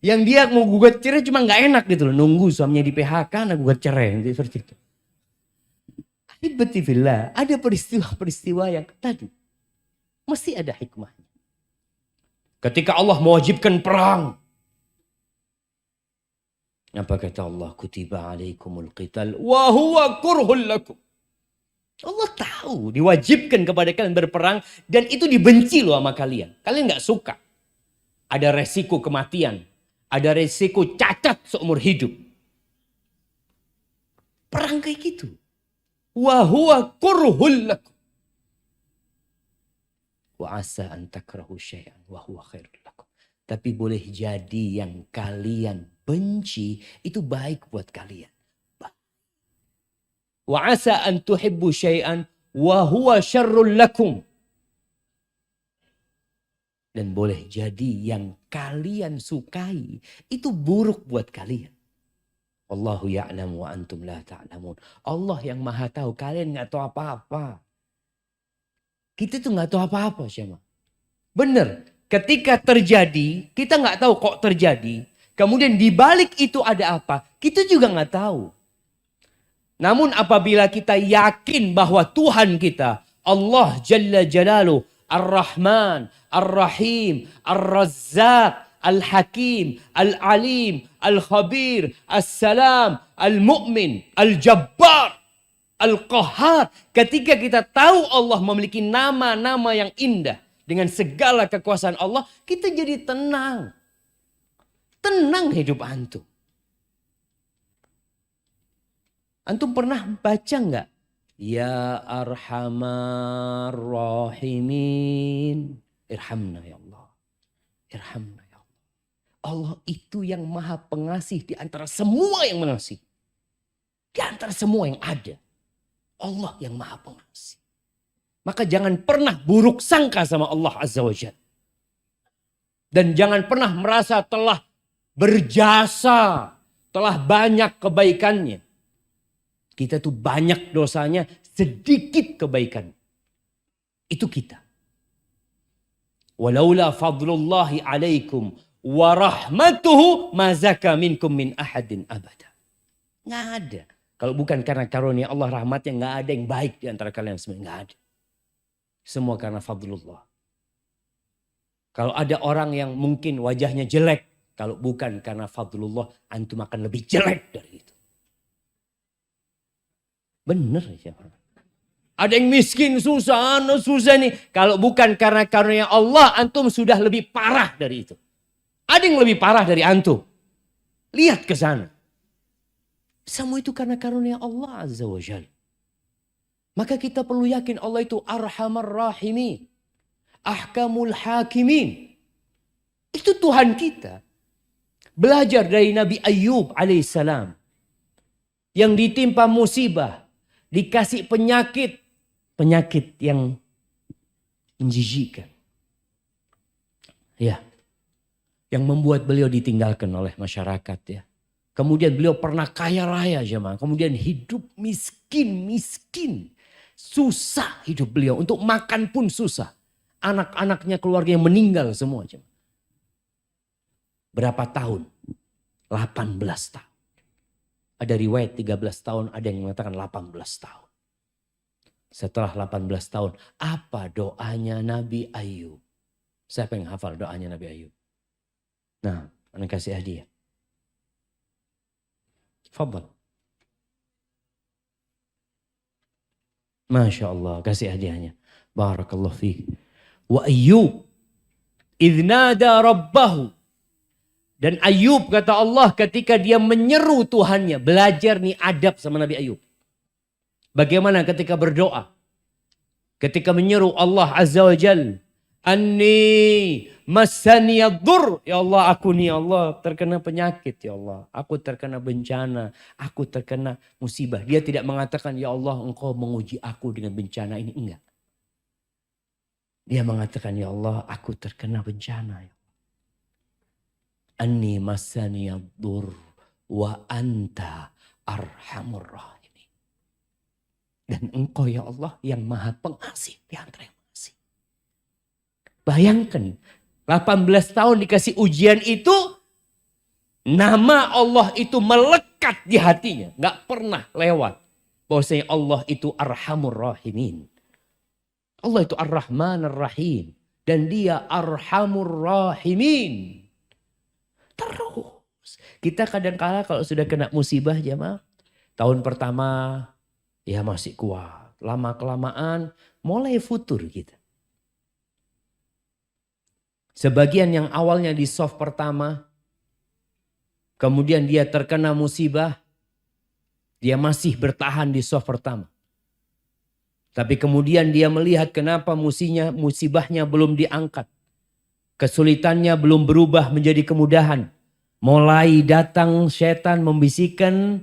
yang dia mau gugat cerai cuma gak enak gitu loh. Nunggu suaminya di PHK, Ana gugat cerai. Seperti itu. Alhamdulillah. Ada peristiwa-peristiwa yang tadi. Mesti ada hikmahnya. Ketika Allah mewajibkan perang. Apa kata Allah? Kutiba alaikumul qital wa huwa kurhul lakum. Allah tahu diwajibkan kepada kalian berperang dan itu dibenci loh sama kalian. Kalian gak suka. Ada resiko kematian. Ada resiko cacat seumur hidup. Perang kayak gitu. Wa huwa kurhul lakum. Wa asa an takrahu syai'an wa huwa khairul lakum. Tapi boleh jadi yang kalian benci itu baik buat kalian. Wa asa an tuhibbu syai'an wa huwa syarrul lakum. Dan boleh jadi yang kalian sukai itu buruk buat kalian. Wallahu ya'lamu wa antum la ta'lamun. Allah yang maha tahu, kalian gak tahu apa-apa. Kita tuh gak tahu apa-apa, Syama. Bener, ketika terjadi, kita gak tahu kok terjadi. Kemudian di balik itu ada apa, kita juga gak tahu. Namun apabila kita yakin bahwa Tuhan kita, Allah Jalla Jalaluh, Ar-Rahman, Ar-Rahim, Ar-Razzaq, Al-Hakim, Al-Alim, Al-Khabir, As-Salam, Al-Mu'min, Al-Jabbar, Al-Qahhar. Ketika kita tahu Allah memiliki nama-nama yang indah dengan segala kekuasaan Allah, kita jadi tenang. Tenang hidup antum. Antum pernah baca enggak? Ya Arhamar Rahimin. Irhamna ya Allah. Irhamna ya Allah. Allah itu yang maha pengasih di antara semua yang mengasihi. Di antara semua yang ada. Allah yang maha pengasih. Maka jangan pernah buruk sangka sama Allah Azza wa Jalla. Dan jangan pernah merasa telah berjasa. Telah banyak kebaikannya. Kita tuh banyak dosanya, sedikit kebaikan. Itu kita. Walaula fadlullahi alaikum wa rahmatuhu ma zaka minkum min ahadin abada. Nggak ada. Kalau bukan karena karunia Allah rahmatnya, nggak ada yang baik di antara kalian semua. Nggak ada. Semua karena fadlullah. Kalau ada orang yang mungkin wajahnya jelek, kalau bukan karena fadlullah, antum akan lebih jelek dari itu. Bener ya. Ada yang miskin, susah nih. Kalau bukan karena karunia Allah, antum sudah lebih parah dari itu. Ada yang lebih parah dari antum. Lihat ke sana. Semua itu karena karunia Allah Azza wa Jalla. Maka kita perlu yakin Allah itu Arhamar Rahimin. Ahkamul Hakimin. Itu Tuhan kita. Belajar dari Nabi Ayyub alaihissalam. Yang ditimpa musibah. Dikasih penyakit. Penyakit yang menjijikkan. Ya. Yang membuat beliau ditinggalkan oleh masyarakat ya. Kemudian beliau pernah kaya raya jemaah. Kemudian hidup miskin. Susah hidup beliau. Untuk makan pun susah. Anak-anaknya keluarganya meninggal semua jemaah. Berapa tahun? 18 tahun. Ada riwayat 13 tahun, ada yang mengatakan 18 tahun. Setelah 18 tahun, apa doanya Nabi Ayyub? Siapa yang hafal doanya Nabi Ayyub? Nah, anda kasih hadiah. Fadal. Masya Allah, kasih hadiahnya. Barakallahu fiik. Wa Ayyub idh nada rabbahu. Dan Ayub kata Allah ketika dia menyeru Tuhannya. Belajar nih adab sama Nabi Ayub. Bagaimana ketika berdoa. Ketika menyeru Allah Azza wa Jal. Anni masaniyadur. Ya Allah aku nih Allah terkena penyakit ya Allah. Aku terkena bencana. Aku terkena musibah. Dia tidak mengatakan ya Allah engkau menguji aku dengan bencana ini. Enggak. Dia mengatakan ya Allah aku terkena bencana ya. Anni masaniyadur wa anta arhamur rahimin. Dan engkau ya Allah yang maha pengasih di antara yang mengasih. Bayangkan 18 tahun dikasih ujian itu. Nama Allah itu melekat di hatinya. Gak pernah lewat. Bahwasanya Allah itu arhamur rahimin. Allah itu ar-Rahman ar-Rahim. Dan dia arhamur rahimin. Terus. Kita kadang-kala kalau sudah kena musibah jemaah. Tahun pertama ya masih kuat. Lama-kelamaan mulai futur kita. Sebagian yang awalnya di soft pertama. Kemudian dia terkena musibah. Dia masih bertahan di soft pertama. Tapi kemudian dia melihat kenapa musibahnya belum diangkat. Kesulitannya belum berubah menjadi kemudahan. Mulai datang setan membisikkan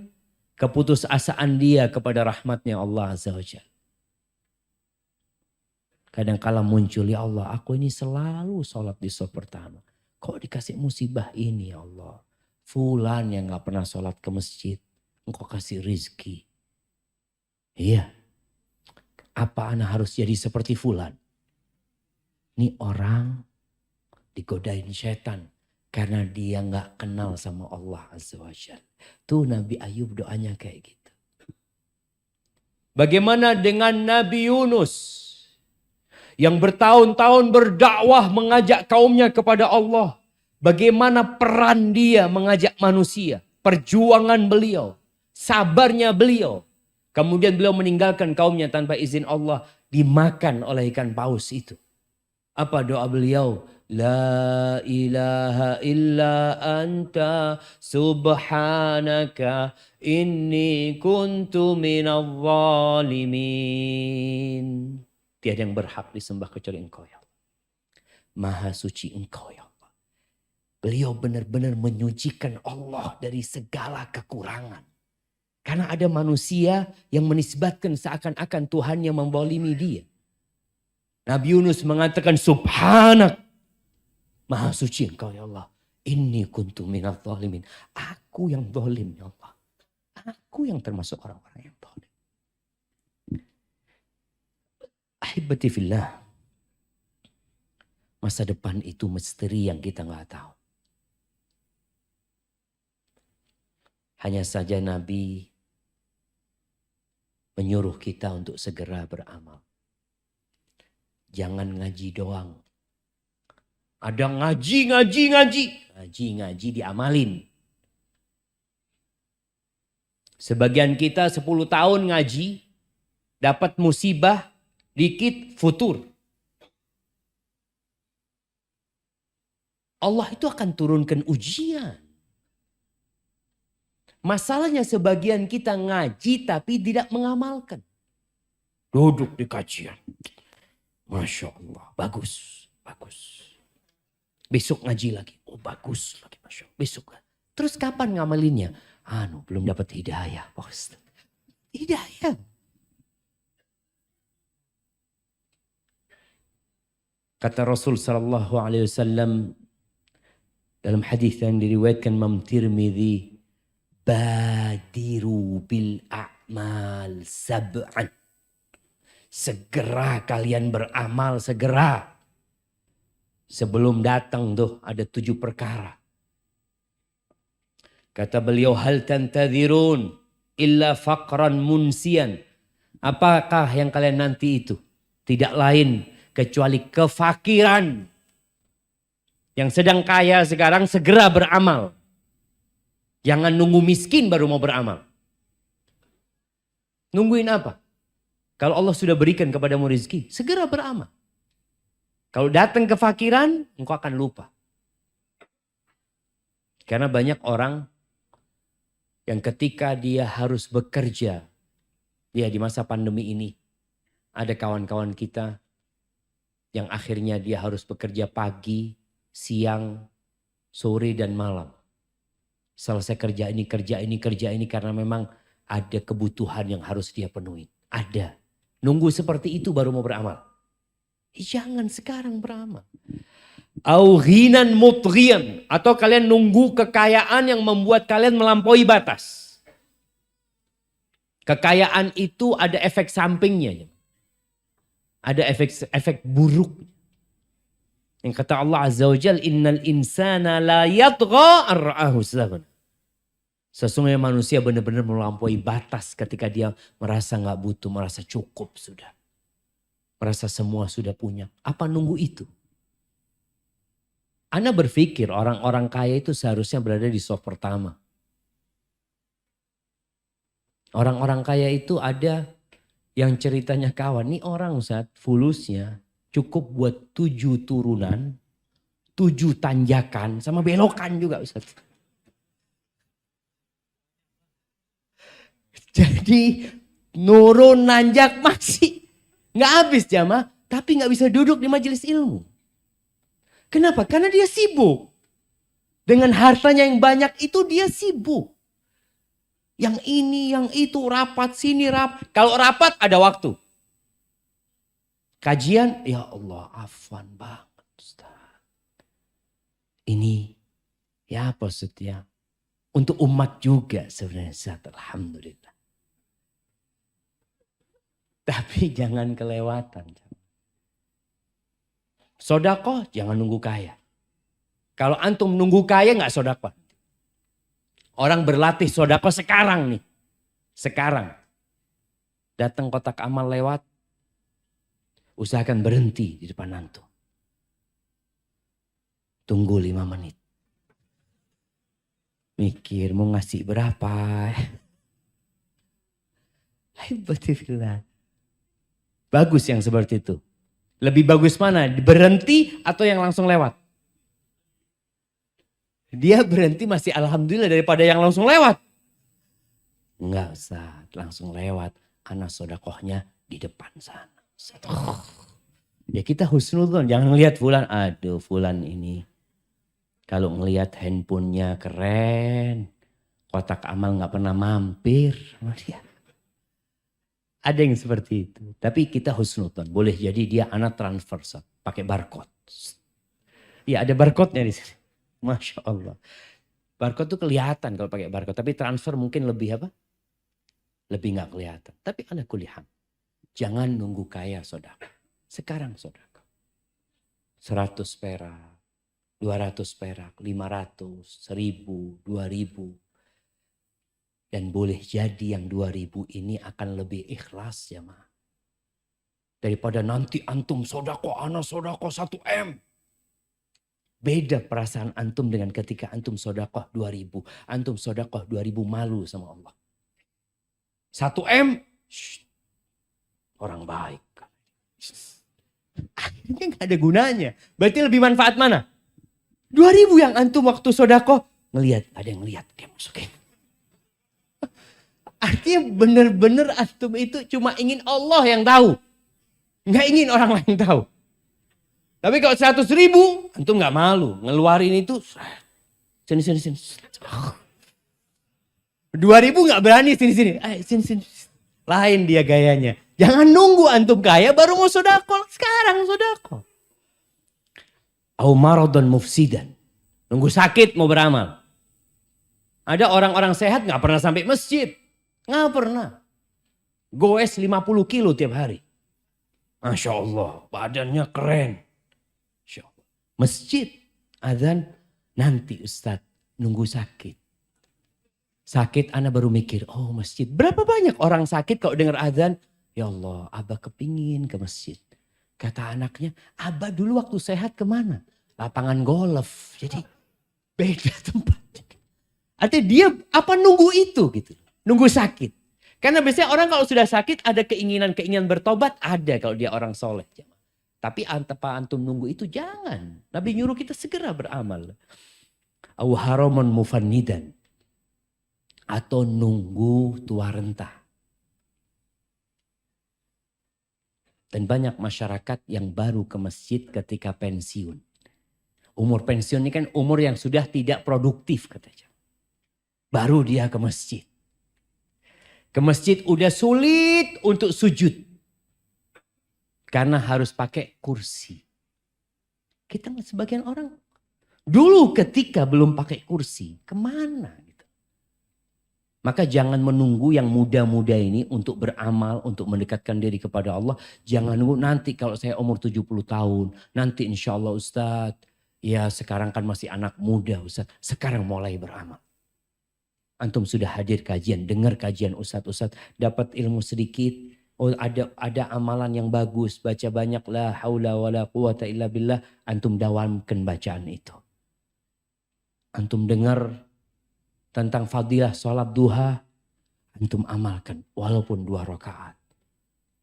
keputusasaan dia kepada rahmatnya Allah Azza wa Jalla. Kadang-kala muncul, ya Allah, aku ini selalu sholat di saf pertama. Kok dikasih musibah ini ya Allah? Fulan yang gak pernah sholat ke masjid, engkau kasih rizki. Iya. Apa ana harus jadi seperti fulan? Ini orang digodain setan karena dia gak kenal sama Allah Azza wa Jalla. Tuh Nabi Ayub doanya kayak gitu. Bagaimana dengan Nabi Yunus yang bertahun-tahun berdakwah mengajak kaumnya kepada Allah. Bagaimana peran dia mengajak manusia, perjuangan beliau, sabarnya beliau. Kemudian beliau meninggalkan kaumnya tanpa izin Allah, dimakan oleh ikan paus itu. Apa doa beliau? La ilaha illa anta subhanaka inni kuntu minadh zalimin. Tiada yang berhak disembah kecuali engkau ya Allah. Maha suci engkau ya Allah. Beliau benar-benar menyucikan Allah dari segala kekurangan. Karena ada manusia yang menisbatkan seakan-akan Tuhan yang membolimi dia. Nabi Yunus mengatakan subhanak. Maha suci engkau ya Allah. Inni kuntu minadh zalimin. Aku yang zalim ya Allah. Aku yang termasuk orang-orang yang zalim. Ahibati fillah. Masa depan itu misteri yang kita nggak tahu. Hanya saja Nabi menyuruh kita untuk segera beramal. Jangan ngaji doang. Ada ngaji. Ngaji diamalin. Sebagian kita 10 tahun ngaji, dapat musibah, dikit futur. Allah itu akan turunkan ujian. Masalahnya sebagian kita ngaji tapi tidak mengamalkan. Duduk di kajian. Masya Allah, bagus. Besok ngaji lagi, oh bagus lagi, Masya Allah. Besok. Terus kapan ngamalinnya? Belum dapat hidayah, Pak Ustaz. Hidayah. Kata Rasul sallallahu alaihi wasallam dalam hadis yang diriwayatkan Imam Tirmidzi, badiru bil a'mal sab'an. Segera kalian beramal, segera. Sebelum datang tuh ada 7 perkara. Kata beliau, hal tantadhirun illa faqran munsian. Apakah yang kalian nanti itu? Tidak lain kecuali kefakiran. Yang sedang kaya sekarang segera beramal. Jangan nunggu miskin baru mau beramal. Nungguin apa? Kalau Allah sudah berikan kepadamu rezeki, segera beramal. Kalau datang kefakiran, engkau akan lupa. Karena banyak orang yang ketika dia harus bekerja, ya di masa pandemi ini, ada kawan-kawan kita yang akhirnya dia harus bekerja pagi, siang, sore dan malam. Selesai kerja ini karena memang ada kebutuhan yang harus dia penuhi. Ada. Nunggu seperti itu baru mau beramal. Jangan sekarang beramal. Au ghinan mutghiyan, atau kalian nunggu kekayaan yang membuat kalian melampaui batas. Kekayaan itu ada efek sampingnya. Ada efek buruk. Yang kata Allah Azza wa Jalla, innal insana la yatgha ar-ra'ahu istaghna. Sesungguhnya manusia benar-benar melampaui batas ketika dia merasa nggak butuh, merasa cukup sudah. Merasa semua sudah punya. Apa nunggu itu? Ana berpikir orang-orang kaya itu seharusnya berada di saf pertama. Orang-orang kaya itu ada yang ceritanya kawan. Nih orang Ustaz, fulusnya cukup buat 7 turunan, 7 tanjakan, sama belokan juga Ustaz. Jadi nurun nanjak masih nggak habis jamaah, tapi nggak bisa duduk di majelis ilmu. Kenapa? Karena dia sibuk. Dengan hartanya yang banyak itu dia sibuk. Yang ini, yang itu, rapat sini, rapat. Kalau rapat ada waktu. Kajian, ya Allah, afwan banget Ustaz. Ini ya apa maksudnya? Untuk umat juga sebenarnya Ustaz, alhamdulillah. Tapi jangan kelewatan. Sodakoh jangan nunggu kaya. Kalau antum nunggu kaya nggak sodakoh. Orang berlatih sodakoh sekarang nih. Sekarang. Datang kotak amal lewat. Usahakan berhenti di depan antum. Tunggu 5 menit. Mikir mau ngasih berapa. Alhamdulillah. Bagus yang seperti itu. Lebih bagus mana? Berhenti atau yang langsung lewat? Dia berhenti masih alhamdulillah daripada yang langsung lewat. Enggak Ustaz, langsung lewat. Karena sodakohnya di depan sana. Ya kita husnudzon, jangan ngelihat fulan. Aduh fulan ini. Kalau ngelihat handphonenya keren. Kotak amal gak pernah mampir. Ada yang seperti itu. Tapi kita husnudzon. Boleh jadi dia anak transfer. Pakai barcode. Ya ada barcode-nya di sini. Masya Allah. Barcode tuh kelihatan kalau pakai barcode. Tapi transfer mungkin lebih apa? Lebih gak kelihatan. Tapi ala kulihan. Jangan nunggu kaya sedekah. Sekarang sedekah. 100 perak. 200 perak. 500. 1000. 2000. Dan boleh jadi yang 2000 ini akan lebih ikhlas ya ma. Daripada nanti antum sedekah, ana sedekah 1 M. Beda perasaan antum dengan ketika antum sedekah 2000. Antum sedekah 2000 malu sama Allah. 1 M. Orang baik. Akhirnya gak ada gunanya. Berarti lebih manfaat mana? 2000 yang antum waktu sedekah. Ngelihat, ada yang ngelihat. Dia masukin. Artinya benar-benar antum itu cuma ingin Allah yang tahu. Gak ingin orang lain tahu. Tapi kalau 100.000, antum gak malu. Ngeluarin itu, sini. 2000 gak berani, sini. Sini. Lain dia gayanya. Jangan nunggu antum kaya baru mau sedekah. Sekarang sedekah. Au maradun mufsidan. Nunggu sakit mau beramal. Ada orang-orang sehat gak pernah sampai masjid. Gak pernah. Goes 50 kilo tiap hari. Masya Allah, badannya keren. Masjid, azan, nanti Ustadz nunggu sakit. Sakit anak baru mikir, oh masjid. Berapa banyak orang sakit kalau dengar azan? Ya Allah, Abah kepingin ke masjid. Kata anaknya, Abah dulu waktu sehat kemana? Lapangan golf. Jadi beda tempat. Artinya dia apa nunggu itu gitu. Nunggu sakit. Karena biasanya orang kalau sudah sakit ada keinginan bertobat. Ada kalau dia orang soleh. Tapi tanpa antum nunggu itu jangan. Nabi nyuruh kita segera beramal. Au haraman mufannidan. Atau nunggu tua renta. Dan banyak masyarakat yang baru ke masjid ketika pensiun. Umur pensiun ini kan umur yang sudah tidak produktif katanya. Baru dia ke masjid. Ke masjid udah sulit untuk sujud. Karena harus pakai kursi. Kita sebagian orang dulu ketika belum pakai kursi, kemana gitu. Maka jangan menunggu yang muda-muda ini untuk beramal, untuk mendekatkan diri kepada Allah. Jangan nunggu nanti kalau saya umur 70 tahun, nanti insya Allah Ustadz, ya sekarang kan masih anak muda Ustadz, sekarang mulai beramal. Antum sudah hadir kajian, dengar kajian Ustadz, dapat ilmu sedikit. Oh ada amalan yang bagus, baca banyak la haula wala quwata illa billah, antum dawamkan bacaan itu. Antum dengar tentang fadilah sholat duha, antum amalkan walaupun 2 rakaat.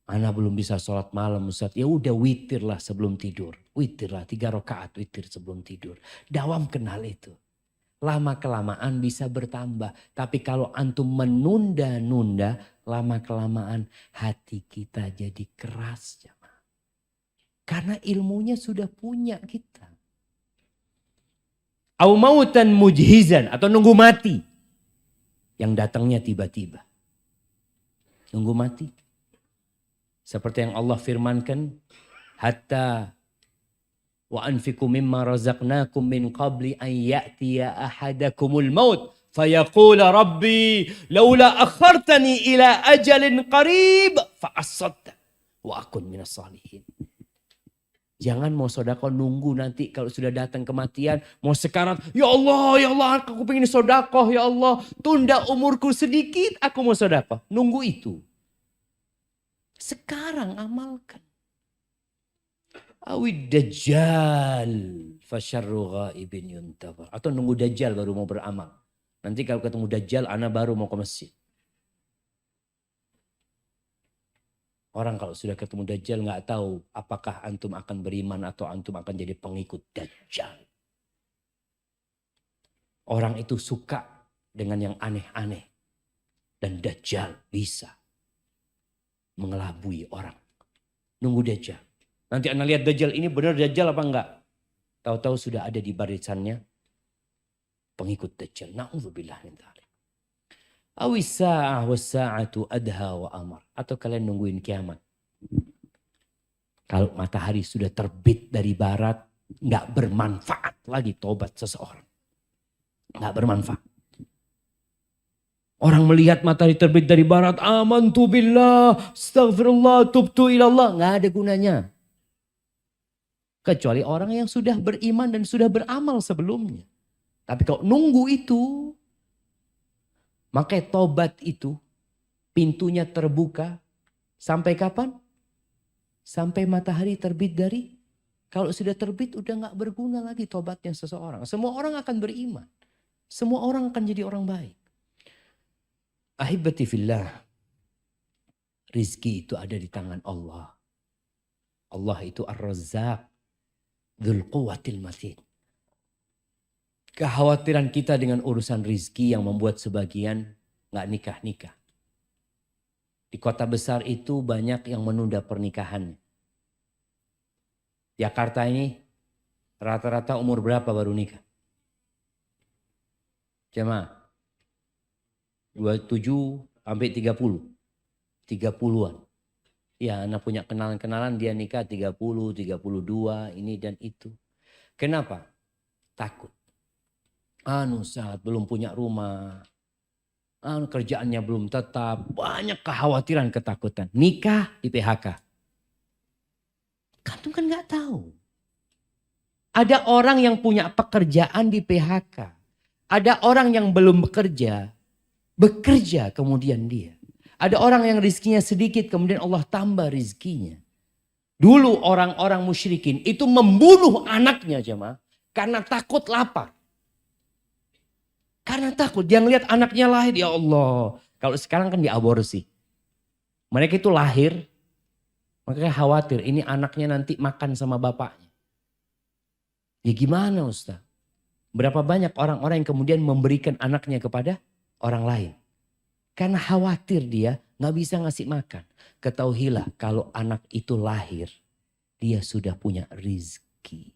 Ana belum bisa sholat malam Ustaz, ya udah witir lah sebelum tidur. Witir lah 3 rakaat witir sebelum tidur. Dawamkan hal itu. Lama kelamaan bisa bertambah. Tapi kalau antum menunda-nunda, lama kelamaan hati kita jadi keras. Karena ilmunya sudah punya kita. Au mautan mujhizan, atau nunggu mati. Yang datangnya tiba-tiba. Nunggu mati. Seperti yang Allah firmankan, hatta wa anfiqu mimma razaqnakum min qabli an ya'tiya ahadakumul maut fayaqula rabbi laula akhartani ila ajalin qarib fa asaddaq wa akun minas salihin. Jangan mau sodako nunggu nanti kalau sudah datang kematian. Mau sekarat, ya Allah aku pengen sodako, ya Allah. Tunda umurku sedikit, aku mau sodako. Nunggu itu. Sekarang amalkan. Awid dajjal fasyarru ghaibin yuntabar. Atau nunggu dajjal baru mau beramal. Nanti kalau ketemu dajjal, ana baru mau ke masjid. Orang kalau sudah ketemu dajjal nggak tahu apakah antum akan beriman atau antum akan jadi pengikut dajjal. Orang itu suka dengan yang aneh-aneh. Dan dajjal bisa mengelabui orang. Nunggu dajjal. Nanti anda lihat dajjal ini benar dajjal apa enggak? Tahu-tahu sudah ada di barisannya pengikut dajjal. Na'udzubillah min dzalik. Awisa'ah wasa'atu adha wa amar. Atau kalian nungguin kiamat. Kalau matahari sudah terbit dari barat, enggak bermanfaat lagi tobat seseorang. Enggak bermanfaat. Orang melihat matahari terbit dari barat, amantu billah, astaghfirullah, tubtu ilallah. Enggak ada gunanya. Kecuali orang yang sudah beriman dan sudah beramal sebelumnya. Tapi kalau nunggu itu, maka tobat itu pintunya terbuka sampai kapan? Sampai matahari terbit dari, kalau sudah terbit udah gak berguna lagi tobatnya seseorang. Semua orang akan beriman. Semua orang akan jadi orang baik. Ahibati fillah, rizki itu ada di tangan Allah. Allah itu Ar-Razzaq. Dzul quwwatil matin. Kekhawatiran kita dengan urusan rizki yang membuat sebagian gak nikah-nikah. Di kota besar itu banyak yang menunda pernikahannya. Jakarta ini rata-rata umur berapa baru nikah? Jemaah. 27 sampai 30. 30-an. Ya, anak punya kenalan-kenalan dia nikah 30, 32, ini dan itu. Kenapa? Takut. Saat belum punya rumah. Kerjaannya belum tetap. Banyak kekhawatiran, ketakutan. Nikah di PHK. Kamu kan gak tahu. Ada orang yang punya pekerjaan di PHK. Ada orang yang belum bekerja. Bekerja kemudian dia. Ada orang yang rizkinya sedikit kemudian Allah tambah rizkinya. Dulu orang-orang musyrikin itu membunuh anaknya jemaah. Karena takut lapar. Karena takut dia ngelihat anaknya lahir, ya Allah. Kalau sekarang kan diaborsi. Mereka itu lahir, makanya khawatir ini anaknya nanti makan sama bapaknya. Ya gimana Ustaz? Berapa banyak orang-orang yang kemudian memberikan anaknya kepada orang lain. Karena khawatir dia gak bisa ngasih makan. Ketahuilah kalau anak itu lahir, dia sudah punya rizki.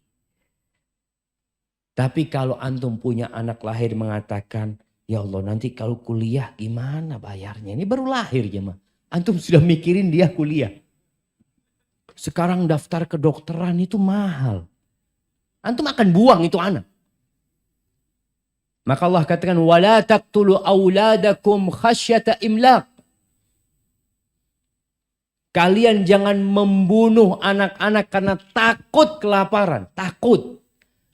Tapi kalau antum punya anak lahir mengatakan, ya Allah nanti kalau kuliah gimana bayarnya? Ini baru lahir jemaah. Antum sudah mikirin dia kuliah. Sekarang daftar kedokteran itu mahal. Antum akan buang itu anak. Maka Allah katakan, wala taqtulu auladakum khasyata imlaq. Kalian jangan membunuh anak-anak karena takut kelaparan. Takut.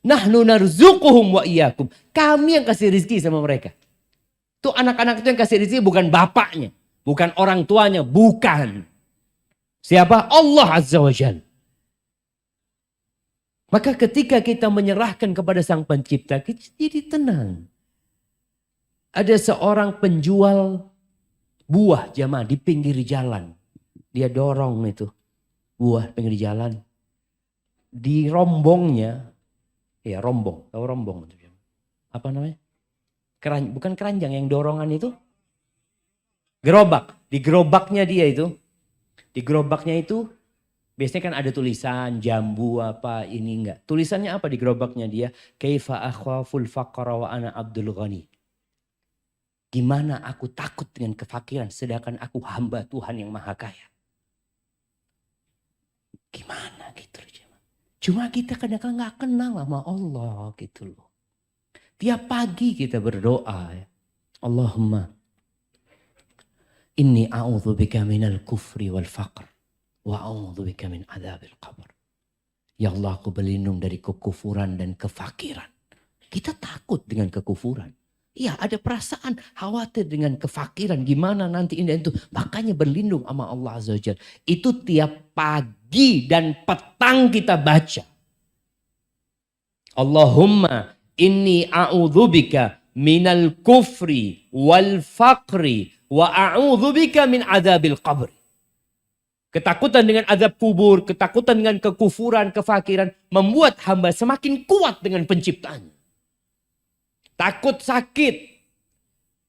Nahnu narzuquhum wa iyyakum. Kami yang kasih rezeki sama mereka. Tuh anak-anak itu yang kasih rezeki bukan bapaknya. Bukan orang tuanya. Bukan. Siapa? Allah Azza wa Jalla. Maka ketika kita menyerahkan kepada Sang Pencipta, kita jadi tenang. Ada seorang penjual buah jamaah di pinggir jalan. Dia dorong itu buah pinggir jalan. Di rombongnya, ya rombong, tahu rombong itu apa namanya? Bukan keranjang yang dorongan itu. Gerobak. Di gerobaknya dia itu. Di gerobaknya itu biasanya kan ada tulisan jambu apa ini enggak. Tulisannya apa di gerobaknya dia? Kaifa akhaful faqra wa ana abdul ghani. Gimana aku takut dengan kefakiran sedangkan aku hamba Tuhan yang maha kaya. Gimana gitu loh. Cuma kita kadang-kadang gak kenal sama Allah gitu loh. Tiap pagi kita berdoa. Ya. Allahumma inni a'udzubika minal kufri wal faqr. Wa a'udzubika min adzabil qabr. Ya Allah, aku berlindung dari kekufuran dan kefakiran. Kita takut dengan kekufuran. Iya, ada perasaan khawatir dengan kefakiran. Gimana nanti ini itu. Makanya berlindung sama Allah Azza wa Jalla. Itu tiap pagi dan petang kita baca. Allahumma inni a'udzubika minal kufri wal faqri wa a'udzubika min adzabil qabr. Ketakutan dengan azab kubur, ketakutan dengan kekufuran, kefakiran membuat hamba semakin kuat dengan penciptaannya. Takut sakit.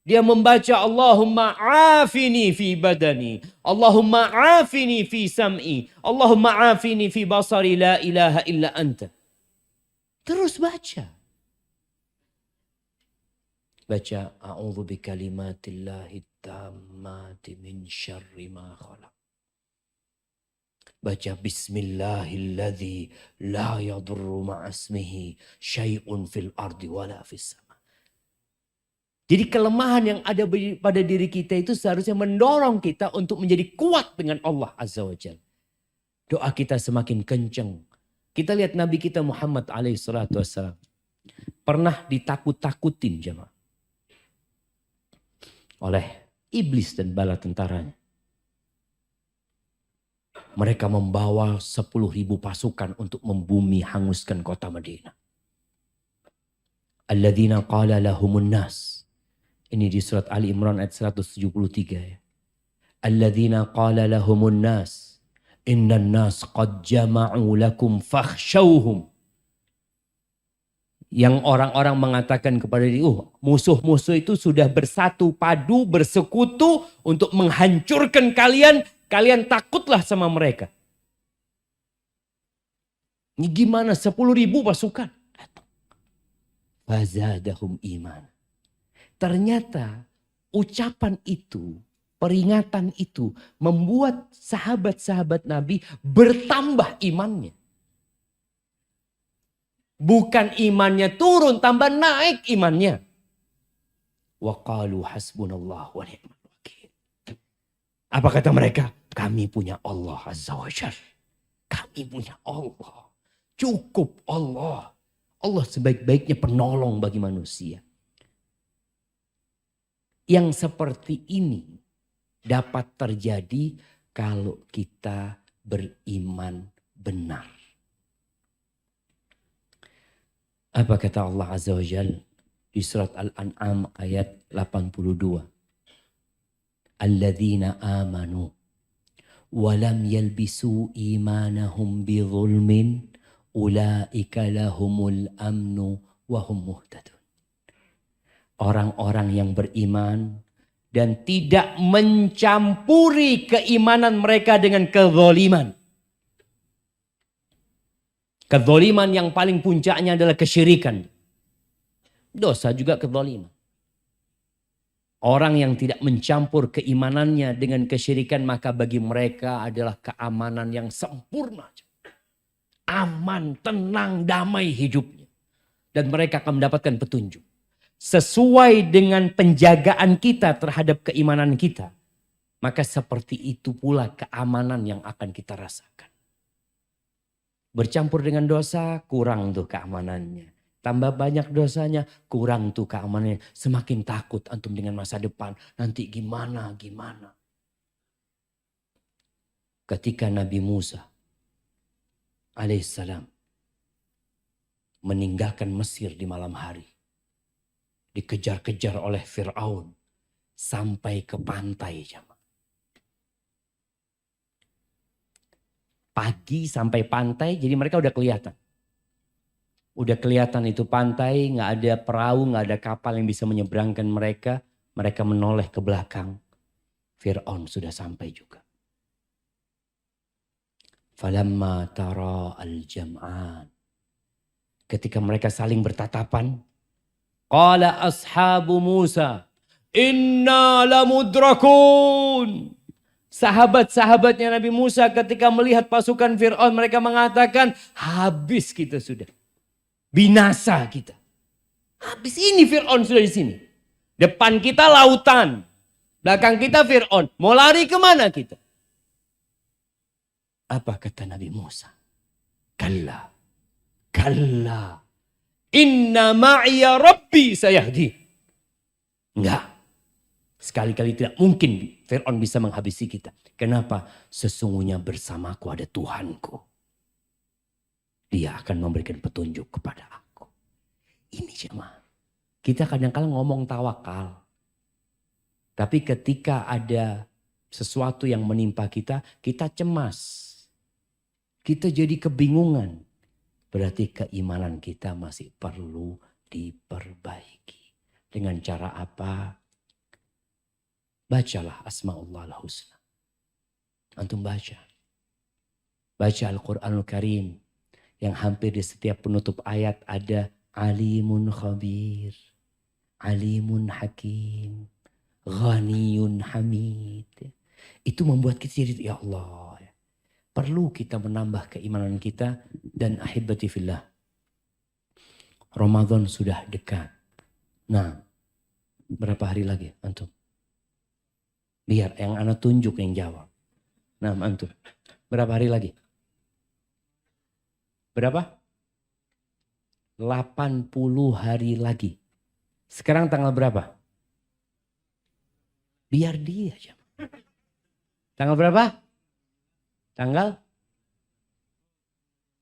Dia membaca Allahumma afini fi badani. Allahumma afini fi sam'i. Allahumma afini fi basari la ilaha illa anta. Terus baca. Baca a'udzu bi kalimatillahi tammati min syarri ma khalaq. Baca bismillahilladzi la yadurru ma'asmihi syai'un fil ardi wala fis sama. Jadi kelemahan yang ada pada diri kita itu seharusnya mendorong kita untuk menjadi kuat dengan Allah Azza wa Jalla. Doa kita semakin kencang. Kita lihat Nabi kita Muhammad alaihi salatu wassalam. Pernah ditakut-takutin jemaah. Oleh iblis dan bala tentaranya. Mereka membawa 10.000 pasukan untuk membumi hanguskan kota Madinah. Alladzina qala lahumun nas. Ini di surat Ali Imran ayat 173 ya. Alladzina qala lahumun nas. Innan nas qad jama'u lakum fakhshawhum. Yang orang-orang mengatakan kepada dia, musuh-musuh itu sudah bersatu padu, bersekutu untuk menghancurkan kalian. Kalian takutlah sama mereka. Ini gimana 10.000 pasukan datang. Fazadahum iman. Ternyata ucapan itu, peringatan itu membuat sahabat-sahabat Nabi bertambah imannya. Bukan imannya turun, tambah naik imannya. Wa qalu hasbunallah wa ni'mal wakil. Apa kata mereka? Kami punya Allah Azza wa Jalla. Kami punya Allah. Cukup Allah. Allah sebaik-baiknya penolong bagi manusia. Yang seperti ini dapat terjadi kalau kita beriman benar. Apa kata Allah Azza wa Jalla di surat Al-An'am ayat 82? Alladzina amanu walam yalbisu imanahum bizulmin ulaika lahumul amnu wa hum muhtadun. Orang-orang yang beriman dan tidak mencampuri keimanan mereka dengan kezaliman. Kezaliman yang paling puncaknya adalah kesyirikan. Dosa juga kezaliman. Orang yang tidak mencampur keimanannya dengan kesyirikan, maka bagi mereka adalah keamanan yang sempurna. Aman, tenang, damai hidupnya. Dan mereka akan mendapatkan petunjuk. Sesuai dengan penjagaan kita terhadap keimanan kita. Maka seperti itu pula keamanan yang akan kita rasakan. Bercampur dengan dosa, kurang tuh keamanannya. Tambah banyak dosanya, kurang tuh keamanannya. Semakin takut antum dengan masa depan. Nanti gimana. Ketika Nabi Musa alaihissalam meninggalkan Mesir di malam hari. Dikejar-kejar oleh Fir'aun sampai ke pantai. Pagi sampai pantai, jadi mereka udah kelihatan. Udah kelihatan itu pantai, gak ada perahu, gak ada kapal yang bisa menyeberangkan mereka. Mereka menoleh ke belakang. Fir'aun sudah sampai juga. Falamma tara al-jam'an. Ketika mereka saling bertatapan. Qala ashabu Musa. Inna lamudrakun. Sahabat-sahabatnya Nabi Musa ketika melihat pasukan Fir'aun, mereka mengatakan, habis kita sudah. Binasa kita. Habis ini Fir'aun sudah di sini. Depan kita lautan. Belakang kita Fir'aun. Mau lari kemana kita? Apa kata Nabi Musa? Kalla. Kalla. Inna ma'iya Rabbi sayahdi. Enggak. Sekali-kali tidak mungkin Fir'aun bisa menghabisi kita. Kenapa? Sesungguhnya bersamaku ada Tuhanku. Dia akan memberikan petunjuk kepada aku. Ini jemaah. Kita kadang-kadang ngomong tawakal. Tapi ketika ada sesuatu yang menimpa kita, kita cemas. Kita jadi kebingungan. Berarti keimanan kita masih perlu diperbaiki. Dengan cara apa? Bacalah Asma'ullah al-Husna. Antum baca. Baca Al-Quranul Karim. Yang hampir di setiap penutup ayat ada Alimun Khabir. Alimun Hakim. Ghaniyun Hamid. Itu membuat kita jadi, ya Allah. Perlu kita menambah keimanan kita. Dan ahibati fillah. Ramadan sudah dekat. Nah, berapa hari lagi antum? Biar yang anak tunjuk yang jawab. Nah, antum. Berapa hari lagi? Berapa? 80 hari lagi. Sekarang tanggal berapa? Biar dia aja. Tanggal berapa? Tanggal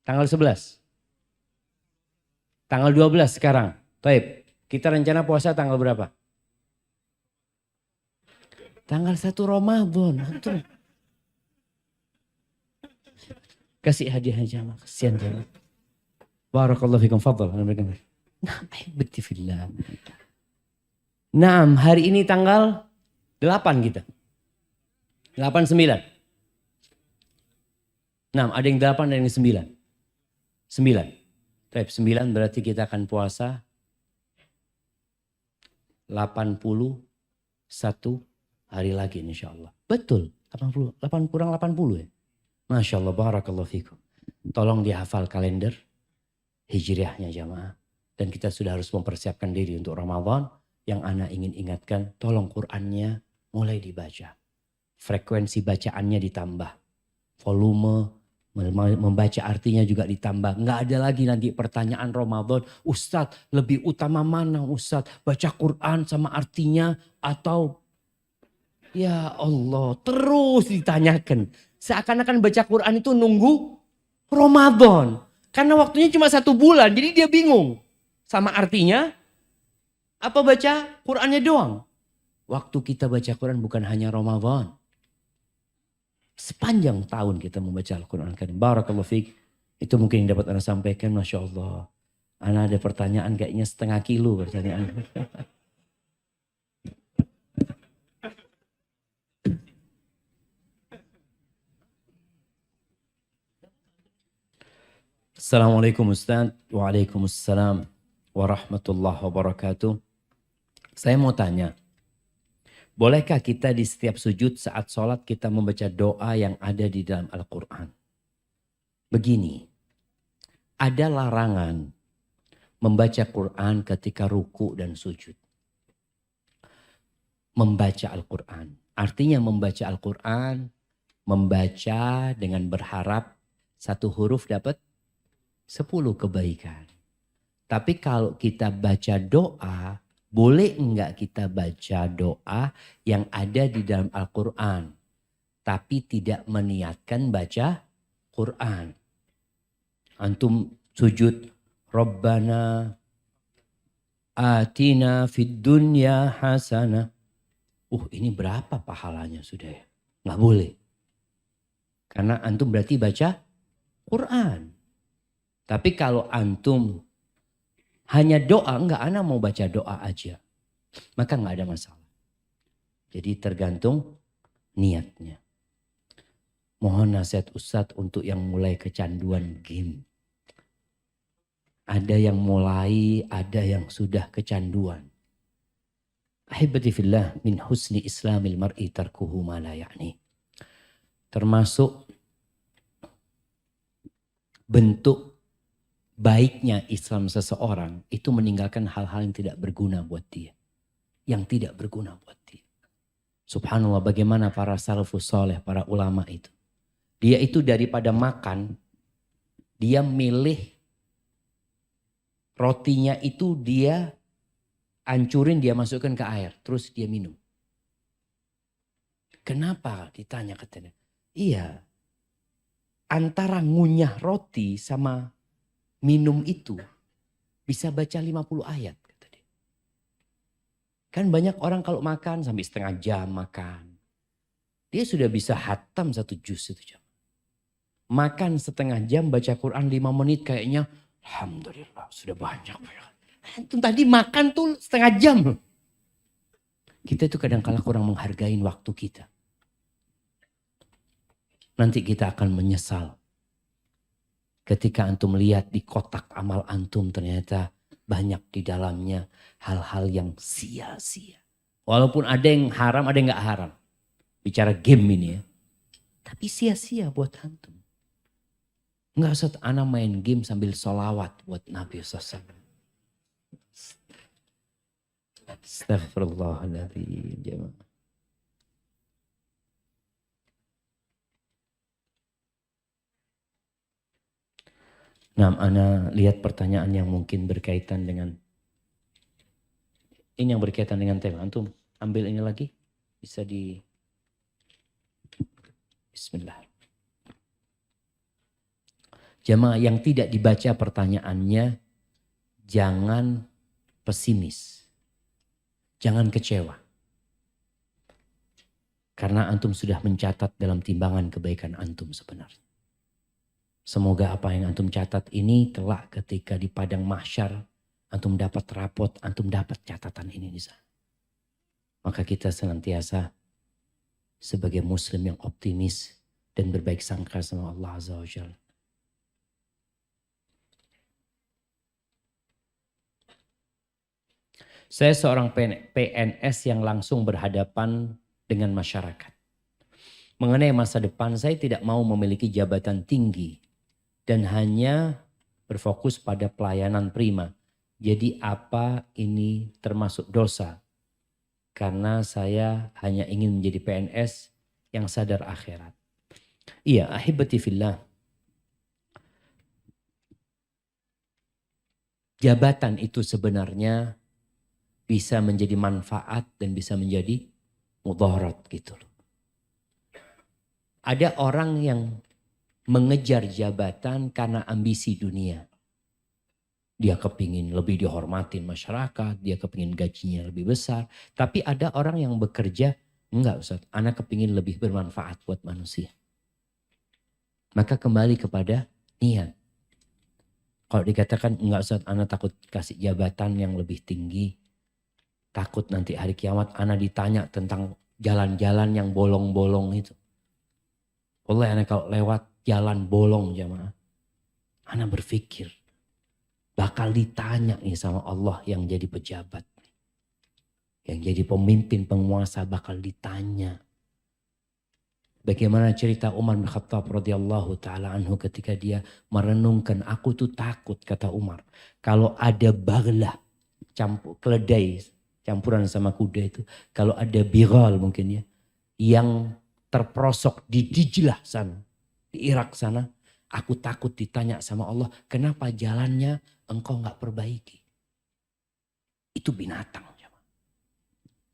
11. Tanggal 12 sekarang. Taib. Kita rencana puasa tanggal berapa? Tanggal 1 Ramadan. Antum. Kasih hadiah aja. Kasihan jangan. Barakallahu fikum. Fadal. Nah, ahibati fillah. Nah, hari ini tanggal 8 kita. 8, 9. Nah, ada yang 8 dan yang 9. 9. Baik, 9 berarti kita akan puasa 81 hari lagi insya Allah. Betul, 80, 8 kurang 80 ya. Masya Allah, barakallahu fikum. Tolong dihafal kalender hijriahnya jamaah. Dan kita sudah harus mempersiapkan diri untuk Ramadan. Yang ana ingin ingatkan, tolong Qur'annya mulai dibaca. Frekuensi bacaannya ditambah. Volume, membaca artinya juga ditambah. Nggak ada lagi nanti pertanyaan Ramadan. Ustadz lebih utama mana Ustadz? Baca Quran sama artinya atau... Ya Allah, terus ditanyakan. Seakan-akan baca Quran itu nunggu Ramadan. Karena waktunya cuma 1 bulan, jadi dia bingung. Sama artinya, apa baca Qurannya doang. Waktu kita baca Quran bukan hanya Ramadan. Sepanjang tahun kita membaca Al-Quran Karim. Barakallahu fiik. Itu mungkin yang dapat Anda sampaikan, Masya Allah. Anda ada pertanyaan kayaknya 0,5 kilo pertanyaan. Assalamualaikum Ustaz. Waalaikumsalam warahmatullahi wabarakatuh. Saya mau tanya. Bolehkah kita di setiap sujud saat sholat kita membaca doa yang ada di dalam Al-Quran? Begini. Ada larangan membaca Quran ketika ruku dan sujud. Membaca Al-Quran. Artinya membaca Al-Quran. Membaca dengan berharap 1 huruf dapat 10 kebaikan. Tapi kalau kita baca doa, boleh enggak kita baca doa yang ada di dalam Al-Quran. Tapi tidak meniatkan baca Quran. Antum sujud, Rabbana atina fid dunya hasanah. Ini berapa pahalanya sudah ya? Nggak boleh. Karena antum berarti baca Quran. Tapi kalau antum hanya doa, enggak, ana mau baca doa aja. Maka enggak ada masalah. Jadi tergantung niatnya. Mohon nasihat Ustadz untuk yang mulai kecanduan game. Ada yang mulai, ada yang sudah kecanduan. Ahibati fillah min husni islamil mar'i tarkuhu ma la ya'ni. Termasuk bentuk baiknya Islam seseorang itu meninggalkan hal-hal yang tidak berguna buat dia. Yang tidak berguna buat dia. Subhanallah, bagaimana para salafus soleh, para ulama itu. Dia itu daripada makan, dia milih rotinya itu dia hancurin, dia masukkan ke air. Terus dia minum. Kenapa? Ditanya katanya. Iya, antara ngunyah roti sama minum itu bisa baca 50 ayat. Kata dia. Kan banyak orang kalau makan sampai setengah jam makan. Dia sudah bisa hatam 1 juz itu jam. Makan setengah jam baca Quran 5 menit kayaknya alhamdulillah sudah banyak. Itu tadi makan tuh setengah jam. Kita itu kadang-kala kurang menghargai waktu kita. Nanti kita akan menyesal. Ketika antum lihat di kotak amal antum ternyata banyak di dalamnya hal-hal yang sia-sia. Walaupun ada yang haram, ada yang gak haram. Bicara game ini ya. Tapi sia-sia buat antum. Enggak usah anak main game sambil sholawat buat Nabi SAW. Astagfirullahaladzim jemaah. Nah, ana lihat pertanyaan yang mungkin berkaitan dengan ini, yang berkaitan dengan tema. Antum ambil ini lagi, bisa di Bismillah. Jemaah yang tidak dibaca pertanyaannya, jangan pesimis, jangan kecewa. Karena antum sudah mencatat dalam timbangan kebaikan antum sebenarnya. Semoga apa yang antum catat ini kelak ketika di padang mahsyar antum dapat rapot, antum dapat catatan ini di sana. Maka kita senantiasa sebagai muslim yang optimis dan berbaik sangka sama Allah Azza wa Jalla. Saya seorang PNS yang langsung berhadapan dengan masyarakat. Mengenai masa depan, saya tidak mau memiliki jabatan tinggi dan hanya berfokus pada pelayanan prima. Jadi apa ini termasuk dosa? Karena saya hanya ingin menjadi PNS yang sadar akhirat. Iya, ahibati fillah. Jabatan itu sebenarnya bisa menjadi manfaat dan bisa menjadi mudarat gitu loh. Ada orang yang mengejar jabatan karena ambisi dunia. Dia kepingin lebih dihormatin masyarakat, dia kepingin gajinya lebih besar. Tapi ada orang yang bekerja, enggak Ustaz, anak kepingin lebih bermanfaat buat manusia. Maka kembali kepada niat. Kalau dikatakan enggak Ustaz, anak takut kasih jabatan yang lebih tinggi. Takut nanti hari kiamat anak ditanya tentang jalan-jalan yang bolong-bolong itu. Oleh anak kalau lewat jalan bolong jamaah, anak berpikir bakal ditanya nih sama Allah yang jadi pejabat. Yang jadi pemimpin penguasa bakal ditanya. Bagaimana cerita Umar bin Khattab radhiyallahu taala anhu ketika dia merenungkan, aku tuh takut kata Umar. Kalau ada baglah keledai campuran sama kuda itu. Kalau ada biral mungkin ya. Yang terperosok di Dijlah sana. Di Irak sana. Aku takut ditanya sama Allah. Kenapa jalannya engkau gak perbaiki. Itu binatang.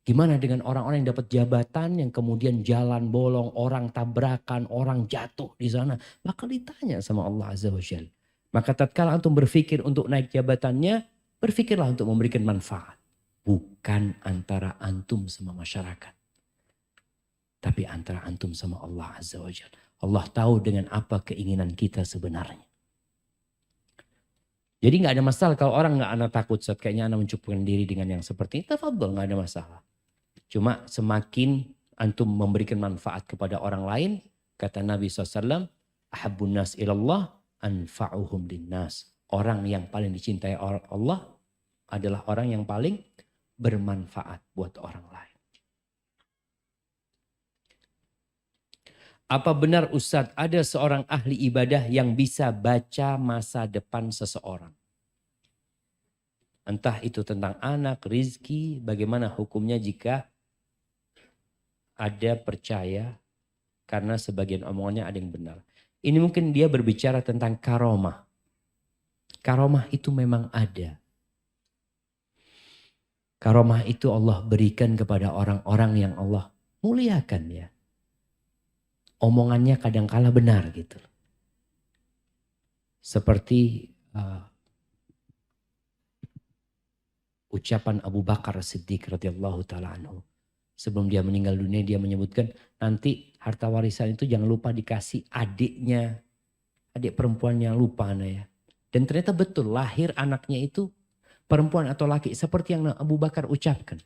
Gimana dengan orang-orang yang dapat jabatan. Yang kemudian jalan bolong. Orang tabrakan. Orang jatuh di sana. Bakal ditanya sama Allah Azza wa Jalla. Maka tatkala antum berpikir untuk naik jabatannya. Berpikirlah untuk memberikan manfaat. Bukan antara antum sama masyarakat. Tapi antara antum sama Allah Azza wa Jalla. Allah tahu dengan apa keinginan kita sebenarnya. Jadi gak ada masalah kalau orang gak anak takut. Saat kayaknya anak mencukupkan diri dengan yang seperti itu. Tafadhol, gak ada masalah. Cuma semakin antum memberikan manfaat kepada orang lain. Kata Nabi SAW. Ahabbun nas ilallah anfa'uhum linnas. Orang yang paling dicintai Allah adalah orang yang paling bermanfaat buat orang lain. Apa benar Ustadz ada seorang ahli ibadah yang bisa baca masa depan seseorang? Entah itu tentang anak, rizki, bagaimana hukumnya jika ada percaya karena sebagian omongannya ada yang benar. Ini mungkin dia berbicara tentang karomah. Karomah itu memang ada. Karomah itu Allah berikan kepada orang-orang yang Allah muliakan ya. Omongannya kadangkala benar gitu. Seperti ucapan Abu Bakar Siddiq radhiyallahu taala anhu. Sebelum dia meninggal dunia dia menyebutkan nanti harta warisan itu jangan lupa dikasih adiknya. Adik perempuannya lupa ya. Dan ternyata betul lahir anaknya itu perempuan atau laki seperti yang Abu Bakar ucapkan.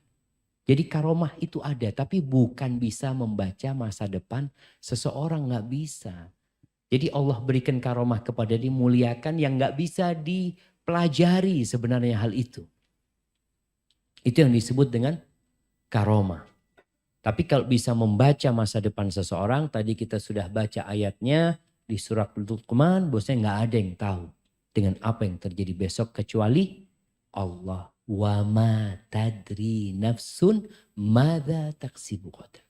Jadi karomah itu ada tapi bukan bisa membaca masa depan seseorang, nggak bisa. Jadi Allah berikan karomah kepada dimuliakan yang nggak bisa dipelajari sebenarnya hal itu. Itu yang disebut dengan karomah. Tapi kalau bisa membaca masa depan seseorang, tadi kita sudah baca ayatnya di surat Luqman, bahwasanya nggak ada yang tahu dengan apa yang terjadi besok kecuali Allah. Wa ma tadri nafsun madza taksibu ghadan.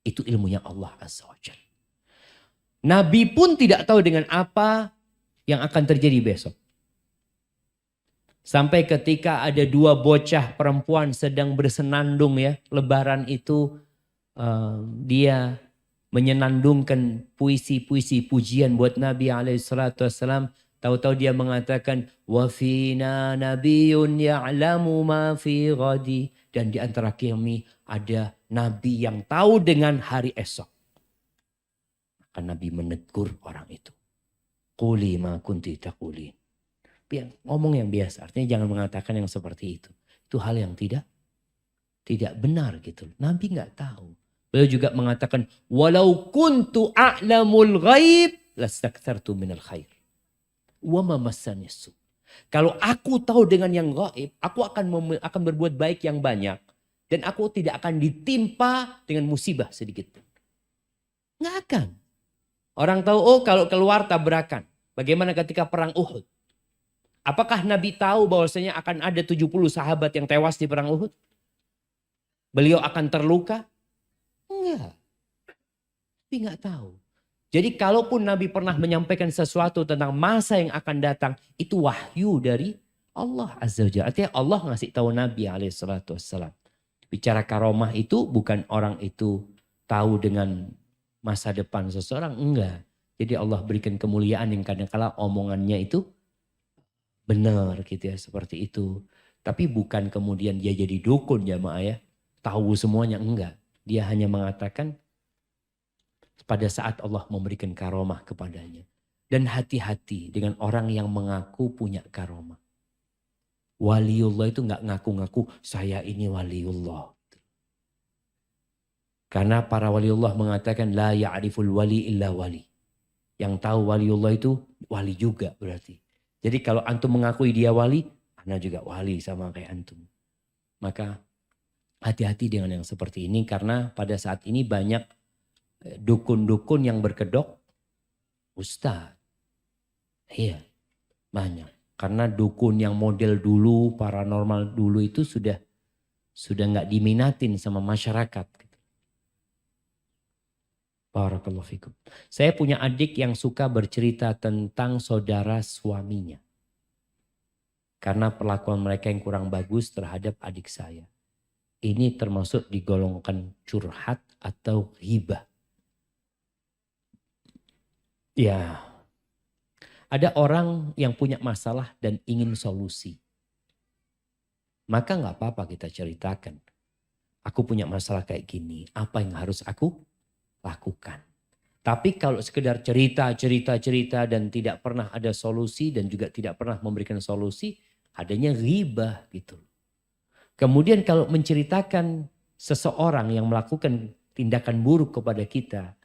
Itu ilmunya Allah Azza wa Jalla. Nabi pun tidak tahu dengan apa yang akan terjadi besok. Sampai ketika ada dua bocah perempuan sedang bersenandung ya. Lebaran itu dia menyenandungkan puisi-puisi pujian buat Nabi SAW. Tahu-tahu dia mengatakan wa fina nabiyyun ya'lamu ma fi ghadi, dan di antara kami ada nabi yang tahu dengan hari esok. Maka Nabi menegur orang itu. Quli ma kunti taqulin. Ngomong yang biasa, artinya jangan mengatakan yang seperti itu. Itu hal yang tidak benar gitu. Nabi nggak tahu. Beliau juga mengatakan walau kuntu a'lamul ghaib lastakthartu minal khair. Kalau aku tahu dengan yang gaib, aku akan berbuat baik yang banyak. Dan aku tidak akan ditimpa dengan musibah sedikit pun. Nggak akan. Orang tahu, oh kalau keluar tabrakan. Bagaimana ketika perang Uhud? Apakah Nabi tahu bahwasanya akan ada 70 sahabat yang tewas di perang Uhud? Beliau akan terluka? Enggak. Tapi nggak tahu. Jadi kalaupun Nabi pernah menyampaikan sesuatu tentang masa yang akan datang, itu wahyu dari Allah Azza wa Jalla. Artinya Allah ngasih tahu Nabi alaihissalam. Bicara karomah itu bukan orang itu tahu dengan masa depan seseorang, enggak. Jadi Allah berikan kemuliaan yang kadang-kala omongannya itu benar gitu ya, seperti itu. Tapi bukan kemudian dia jadi dukun jamaah ya, tahu semuanya, enggak. Dia hanya mengatakan pada saat Allah memberikan karomah kepadanya. Dan hati-hati dengan orang yang mengaku punya karomah. Waliullah itu enggak ngaku-ngaku saya ini waliullah. Karena para waliullah mengatakan la ya'riful wali illa wali. Yang tahu waliullah itu wali juga berarti. Jadi kalau antum mengakui dia wali, ana juga wali sama kayak antum. Maka hati-hati dengan yang seperti ini karena pada saat ini banyak dukun-dukun yang berkedok ustaz. Iya, banyak. Karena dukun yang model dulu, paranormal dulu itu sudah nggak diminatin sama masyarakat. Barakallahu fikum. Saya punya adik yang suka bercerita tentang saudara suaminya. Karena perlakuan mereka yang kurang bagus terhadap adik saya. Ini termasuk digolongkan curhat atau ghibah. Ya, ada orang yang punya masalah dan ingin solusi. Maka nggak apa-apa kita ceritakan. Aku punya masalah kayak gini, apa yang harus aku lakukan. Tapi kalau sekedar cerita dan tidak pernah ada solusi dan juga tidak pernah memberikan solusi, adanya ghibah gitu. Kemudian kalau menceritakan seseorang yang melakukan tindakan buruk kepada kita,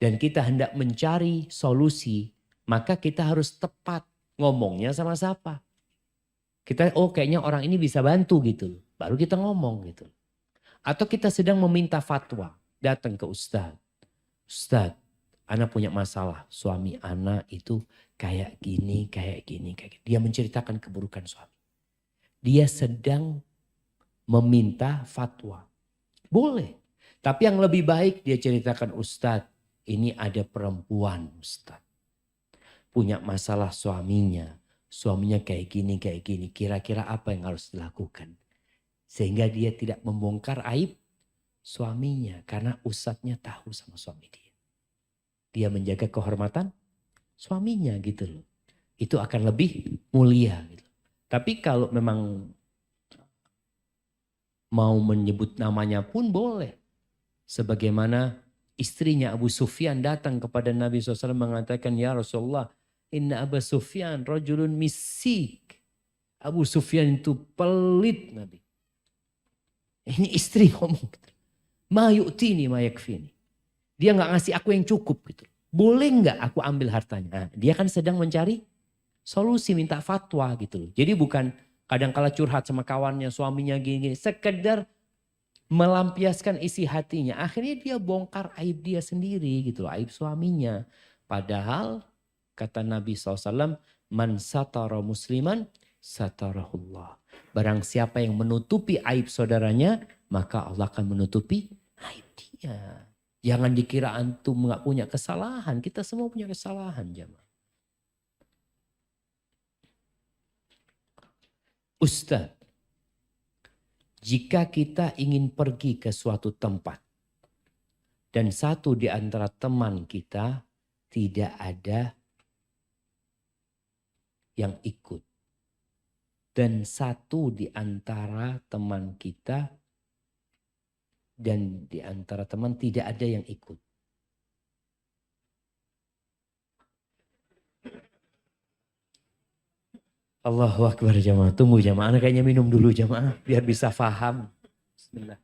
dan kita hendak mencari solusi, maka kita harus tepat ngomongnya sama siapa. Kita, oh kayaknya orang ini bisa bantu gitu. Baru kita ngomong gitu. Atau kita sedang meminta fatwa. Datang ke ustadz. Ustadz, Ana punya masalah, suami ana itu kayak gini, kayak gini, kayak gini. Dia menceritakan keburukan suami. Dia sedang meminta fatwa. Boleh. Tapi yang lebih baik dia ceritakan, Ustadz, ini ada perempuan Ustadz. Punya masalah suaminya. Suaminya kayak gini, kayak gini. Kira-kira apa yang harus dilakukan? Sehingga dia tidak membongkar aib suaminya. Karena ustadznya tahu sama suami dia. Dia menjaga kehormatan suaminya gitu loh. Itu akan lebih mulia gitu. Tapi kalau memang mau menyebut namanya pun boleh. Sebagaimana istrinya Abu Sufyan datang kepada Nabi SAW mengatakan, ya Rasulullah, inna Abu Sufyan rajulun misik. Abu Sufyan itu pelit Nabi. Ini istri ngomong. Ma yu'tini ma yakfini. Dia nggak ngasih aku yang cukup gitu. Boleh nggak aku ambil hartanya? Nah, dia kan sedang mencari solusi, minta fatwa gitu loh. Jadi bukan kadang-kala curhat sama kawannya, suaminya gini-gini. Sekedar melampiaskan isi hatinya. Akhirnya dia bongkar aib dia sendiri gitu loh, aib suaminya. Padahal kata Nabi SAW, man satara musliman satarahullah. Barang siapa yang menutupi aib saudaranya, maka Allah akan menutupi aib dia. Jangan dikira antum nggak punya kesalahan. Kita semua punya kesalahan, jemaah. Ustaz, jika kita ingin pergi ke suatu tempat dan satu di antara teman kita tidak ada yang ikut, dan satu di antara teman kita dan di antara teman tidak ada yang ikut. Allahu Akbar jamaah. Tunggu jamaah. Anak kayaknya minum dulu jamaah. Biar bisa faham. Bismillah.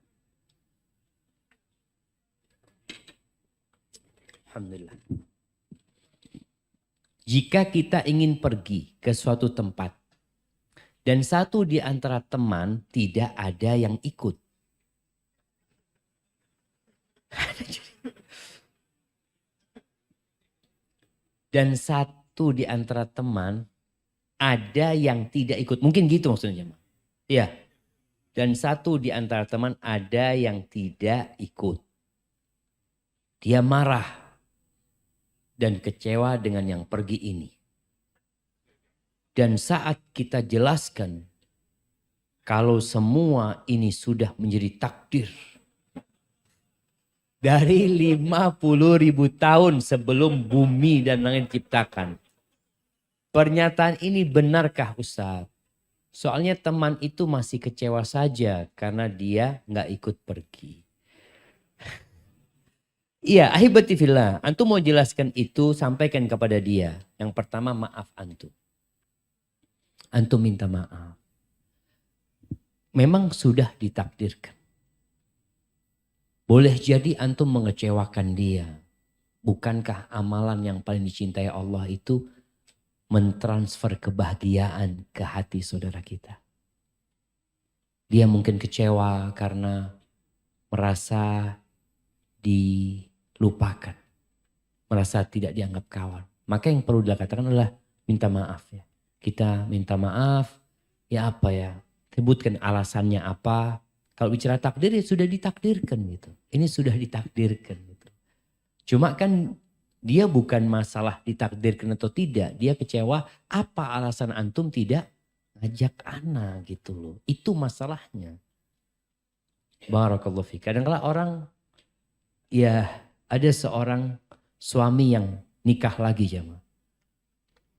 Alhamdulillah. Jika kita ingin pergi ke suatu tempat dan satu di antara teman tidak ada yang ikut. Dan satu di antara teman ada yang tidak ikut. Mungkin gitu maksudnya. Iya. Dan satu di antara teman ada yang tidak ikut. Dia marah dan kecewa dengan yang pergi ini. Dan saat kita jelaskan kalau semua ini sudah menjadi takdir. Dari 50.000 tahun sebelum bumi dan langit diciptakan. Pernyataan ini benarkah Ustaz? Soalnya teman itu masih kecewa saja karena dia nggak ikut pergi. Iya, ahibati fillah. Antum mau jelaskan itu, sampaikan kepada dia. Yang pertama, maaf antum. Antum minta maaf. Memang sudah ditakdirkan. Boleh jadi antum mengecewakan dia. Bukankah amalan yang paling dicintai Allah itu mentransfer kebahagiaan ke hati saudara kita? Dia mungkin kecewa karena merasa dilupakan. Merasa tidak dianggap kawan. Maka yang perlu dikatakan adalah minta maaf ya. Kita minta maaf, ya apa ya, sebutkan alasannya apa. Kalau bicara takdir ya sudah ditakdirkan gitu. Ini sudah ditakdirkan gitu. Cuma kan dia bukan masalah ditakdirkan atau tidak. Dia kecewa apa alasan antum tidak ngajak ana gitu loh. Itu masalahnya. Barakallahu fiik. Kadang-kadang orang ya ada seorang suami yang nikah lagi jemaah.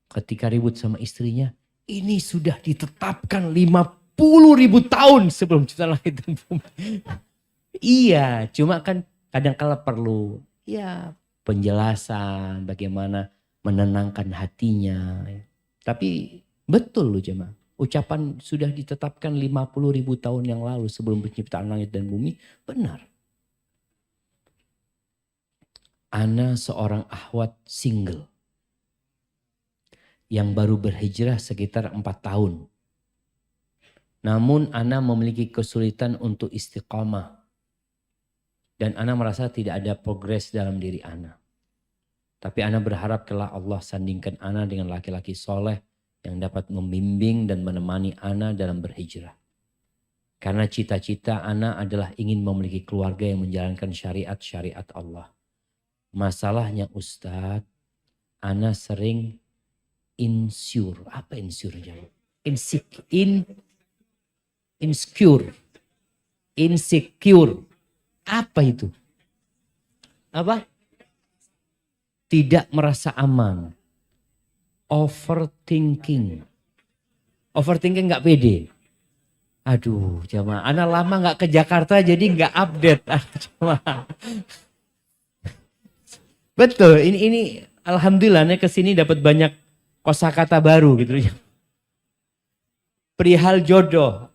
Ketika ribut sama istrinya, ini sudah ditetapkan 50.000 tahun sebelum cipta langit dan bumi. Iya, cuma kan kadang-kala perlu ya penjelasan bagaimana menenangkan hatinya. Tapi betul loh jemaah. Ucapan sudah ditetapkan 50.000 tahun yang lalu sebelum penciptaan langit dan bumi. Benar. Ana seorang akhwat single. Yang baru berhijrah sekitar 4 tahun. Namun ana memiliki kesulitan untuk istiqamah. Dan ana merasa tidak ada progres dalam diri ana. Tapi ana berharap kelak Allah sandingkan ana dengan laki-laki soleh yang dapat membimbing dan menemani ana dalam berhijrah. Karena cita-cita ana adalah ingin memiliki keluarga yang menjalankan syariat-syariat Allah. Masalahnya Ustadz, ana sering insecure. Apa insecure? Insecure. Insecure. Apa itu? Apa? Tidak merasa aman. Overthinking. Overthinking nggak pede. Aduh, jamaah. Ana lama nggak ke Jakarta jadi nggak update. Jamaah. Betul. Ini alhamdulillah nih kesini dapat banyak kosakata baru gitu. Perihal jodoh.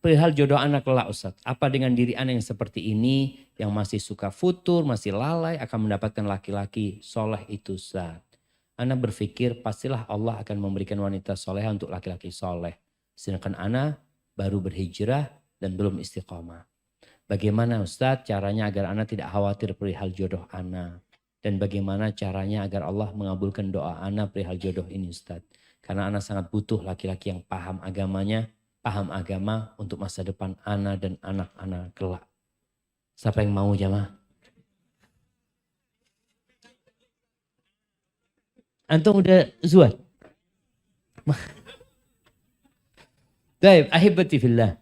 Perihal jodoh anak kelak Ustaz. Apa dengan diri anak yang seperti ini, yang masih suka futur, masih lalai, akan mendapatkan laki-laki soleh itu Ustaz. Anak berpikir pastilah Allah akan memberikan wanita soleh untuk laki-laki soleh. Sedangkan anak baru berhijrah dan belum istiqomah. Bagaimana Ustaz caranya agar anak tidak khawatir perihal jodoh anak? Dan bagaimana caranya agar Allah mengabulkan doa anak perihal jodoh ini Ustaz? Karena anak sangat butuh laki-laki yang paham agamanya, paham agama untuk masa depan ana dan anak-anak kelak. Siapa yang mau jamaah? Antum udah zuat? Baik, ahibati fillah.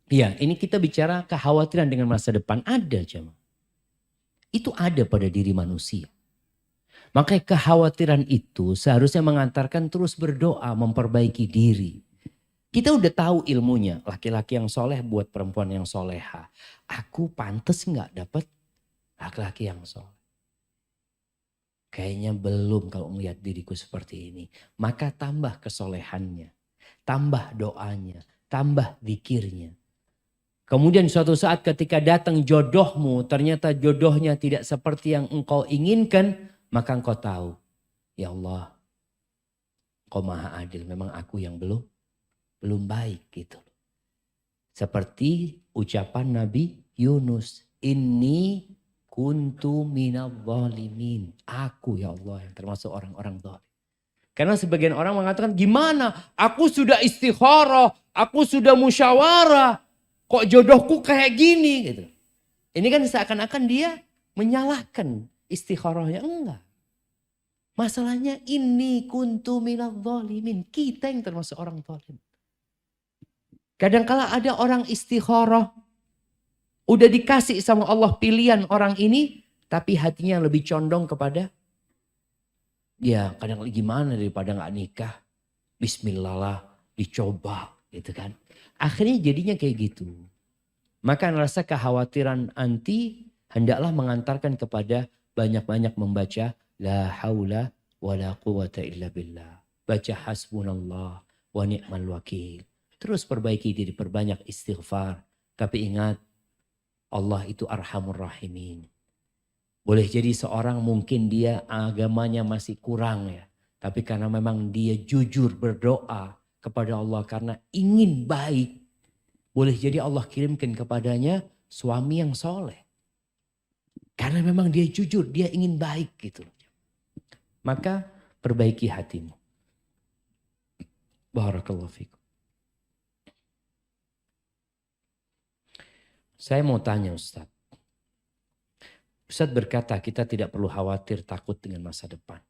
Iya, ini kita bicara kekhawatiran dengan masa depan. Ada jamaah. Itu ada pada diri manusia. Makanya kekhawatiran itu seharusnya mengantarkan terus berdoa, memperbaiki diri. Kita udah tahu ilmunya, laki-laki yang soleh buat perempuan yang soleha. Aku pantas nggak dapat laki-laki yang soleh? Kayaknya belum kalau melihat diriku seperti ini. Maka tambah kesolehannya, tambah doanya, tambah zikirnya. Kemudian suatu saat ketika datang jodohmu, ternyata jodohnya tidak seperti yang engkau inginkan, maka engkau tahu, ya Allah, Engkau maha adil, memang aku yang belum baik gitu. Seperti ucapan Nabi Yunus, inni kuntu minadh dhalimin. Aku ya Allah yang termasuk orang-orang zalim. Karena sebagian orang mengatakan gimana? Aku sudah istikharah, aku sudah musyawarah. Kok jodohku kayak gini gitu. Ini kan seakan-akan dia menyalahkan istikharahnya. Enggak. Masalahnya inni kuntu minadh dhalimin. Kita yang termasuk orang zalim. Kadangkala ada orang istikharah, udah dikasih sama Allah pilihan orang ini, tapi hatinya lebih condong kepada, ya kadang gimana daripada gak nikah, bismillah lah, dicoba gitu kan. Akhirnya jadinya kayak gitu. Maka rasa kekhawatiran anti hendaklah mengantarkan kepada banyak-banyak membaca la haula wa la quwata illa billah. Baca hasbunallah wa ni'mal wakil. Terus perbaiki diri, perbanyak istighfar. Tapi ingat, Allah itu arhamur rahimin. Boleh jadi seorang mungkin dia agamanya masih kurang ya. Tapi karena memang dia jujur berdoa kepada Allah karena ingin baik. Boleh jadi Allah kirimkan kepadanya suami yang soleh. Karena memang dia jujur, dia ingin baik gitu. Maka perbaiki hatimu. Barakallahu fikum. Saya mau tanya Ustaz. Ustaz berkata kita tidak perlu khawatir takut dengan masa depan.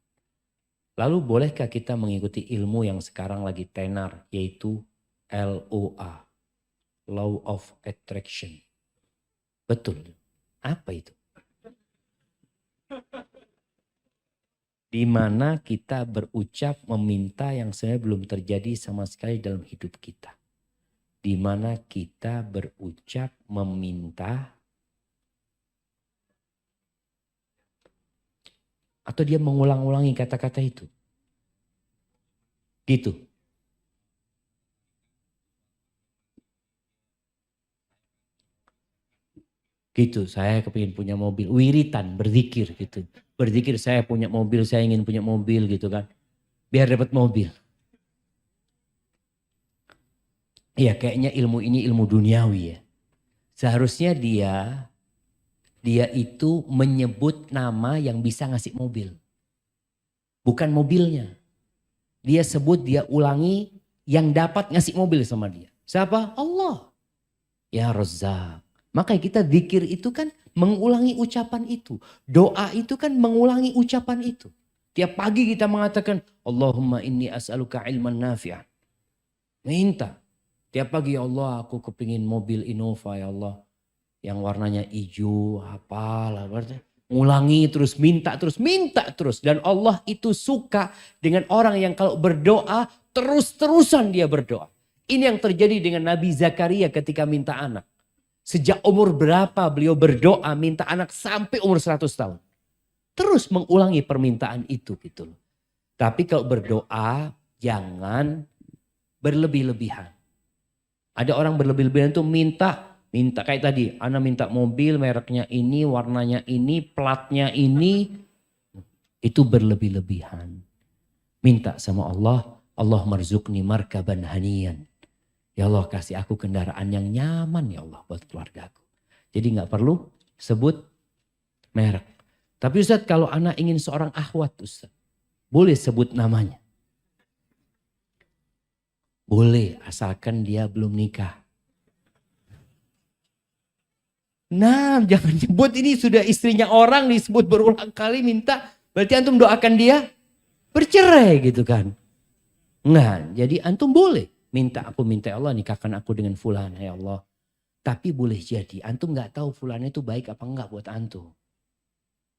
Lalu bolehkah kita mengikuti ilmu yang sekarang lagi tenar yaitu LOA, Law of Attraction? Betul. Apa itu? Di mana kita berucap meminta yang sebenarnya belum terjadi sama sekali dalam hidup kita. Di mana kita berucap meminta atau dia mengulang-ulangi kata-kata itu. Gitu. Gitu, saya kepingin punya mobil. Wiritan, berzikir gitu. Berzikir saya punya mobil, saya ingin punya mobil gitu kan. Biar dapat mobil. Ya kayaknya ilmu ini ilmu duniawi ya. Seharusnya dia Dia itu menyebut nama yang bisa ngasih mobil. Bukan mobilnya. Dia sebut, dia ulangi yang dapat ngasih mobil sama dia. Siapa? Allah. Ya Razzaq. Makanya kita zikir itu kan mengulangi ucapan itu. Doa itu kan mengulangi ucapan itu. Tiap pagi kita mengatakan, Allahumma inni as'aluka ilman nafi'an. Minta. Tiap pagi, ya Allah, aku kepingin mobil Innova, ya Allah. Yang warnanya hijau, apalah. Ngulangi terus, minta terus. Dan Allah itu suka dengan orang yang kalau berdoa, terus-terusan dia berdoa. Ini yang terjadi dengan Nabi Zakaria ketika minta anak. Sejak umur berapa beliau berdoa minta anak sampai umur 100 tahun. Terus mengulangi permintaan itu gitu loh. Tapi kalau berdoa jangan berlebih-lebihan. Ada orang berlebih-lebihan itu minta kayak tadi. Ana minta mobil mereknya ini, warnanya ini, platnya ini. Itu berlebih-lebihan. Minta sama Allah, Allah marzuqni markaban hanian. Ya Allah kasih aku kendaraan yang nyaman ya Allah buat keluargaku. Jadi gak perlu sebut merek. Tapi Ustaz kalau anak ingin seorang akhwat Ustaz. Boleh sebut namanya. Boleh asalkan dia belum nikah. Nah jangan nyebut ini sudah istrinya orang disebut berulang kali minta. Berarti antum doakan dia bercerai gitu kan. Nah jadi antum boleh. Minta ya Allah nikahkan aku dengan fulan ya Allah. Tapi boleh jadi antum gak tahu fulannya itu baik apa enggak buat antum.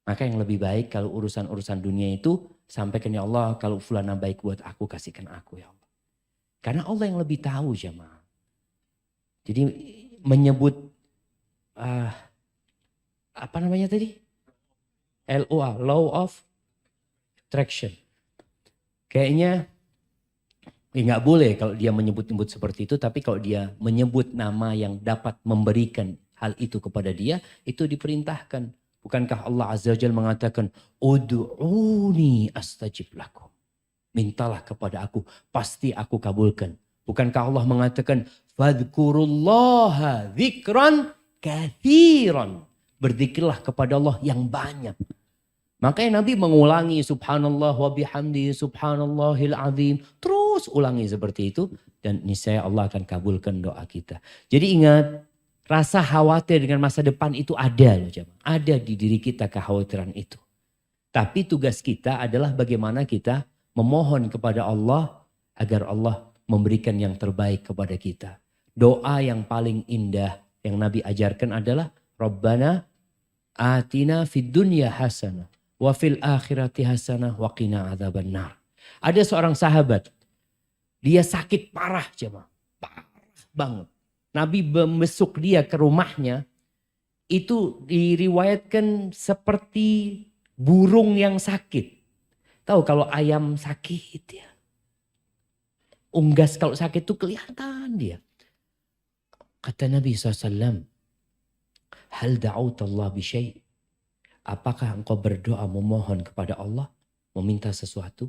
Maka yang lebih baik kalau urusan-urusan dunia itu sampaikan ya Allah kalau fulana baik buat aku kasihkan aku ya Allah. Karena Allah yang lebih tahu jemaah. Jadi menyebut apa namanya tadi? LOA, Law of Attraction. Kayaknya nggak boleh kalau dia menyebut-nyebut seperti itu. Tapi kalau dia menyebut nama yang dapat memberikan hal itu kepada dia. Itu diperintahkan. Bukankah Allah Azza wa Jalla mengatakan. Udu'uni astajib lakum. Mintalah kepada aku. Pasti aku kabulkan. Bukankah Allah mengatakan. Fadhkurullaha dzikran kathiran. Berzikirlah kepada Allah yang banyak. Makanya Nabi mengulangi subhanallah wa bihamdi subhanallahil azim. Terus ulangi seperti itu. Dan niscaya Allah akan kabulkan doa kita. Jadi ingat rasa khawatir dengan masa depan itu ada loh jemaah. Ada di diri kita kekhawatiran itu. Tapi tugas kita adalah bagaimana kita memohon kepada Allah. Agar Allah memberikan yang terbaik kepada kita. Doa yang paling indah yang Nabi ajarkan adalah. Rabbana atina fid dunya hasanah. Wa fil akhirati hasanah wa qina adzabannar. Ada seorang sahabat. Dia sakit parah jemaah. Parah banget. Nabi membesuk dia ke rumahnya. Itu diriwayatkan seperti burung yang sakit. Tahu kalau ayam sakit ya. Unggas kalau sakit itu kelihatan dia. Kata Nabi SAW. Hal da'utallah bisyai'. Apakah engkau berdoa memohon kepada Allah? Meminta sesuatu?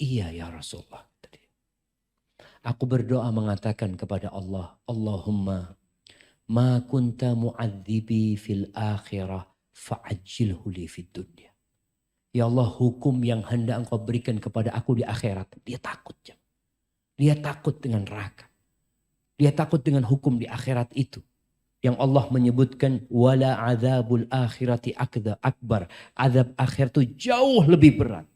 Iya ya Rasulullah. Aku berdoa mengatakan kepada Allah. Allahumma ma kunta mu'adzibi fil akhirah fa'ajilhu li fid dunya. Ya Allah hukum yang hendak engkau berikan kepada aku di akhirat. Dia takut. Dia takut dengan neraka. Dia takut dengan hukum di akhirat itu. Yang Allah menyebutkan wala adzabul akhirati akbar. Azab akhir itu jauh lebih berat.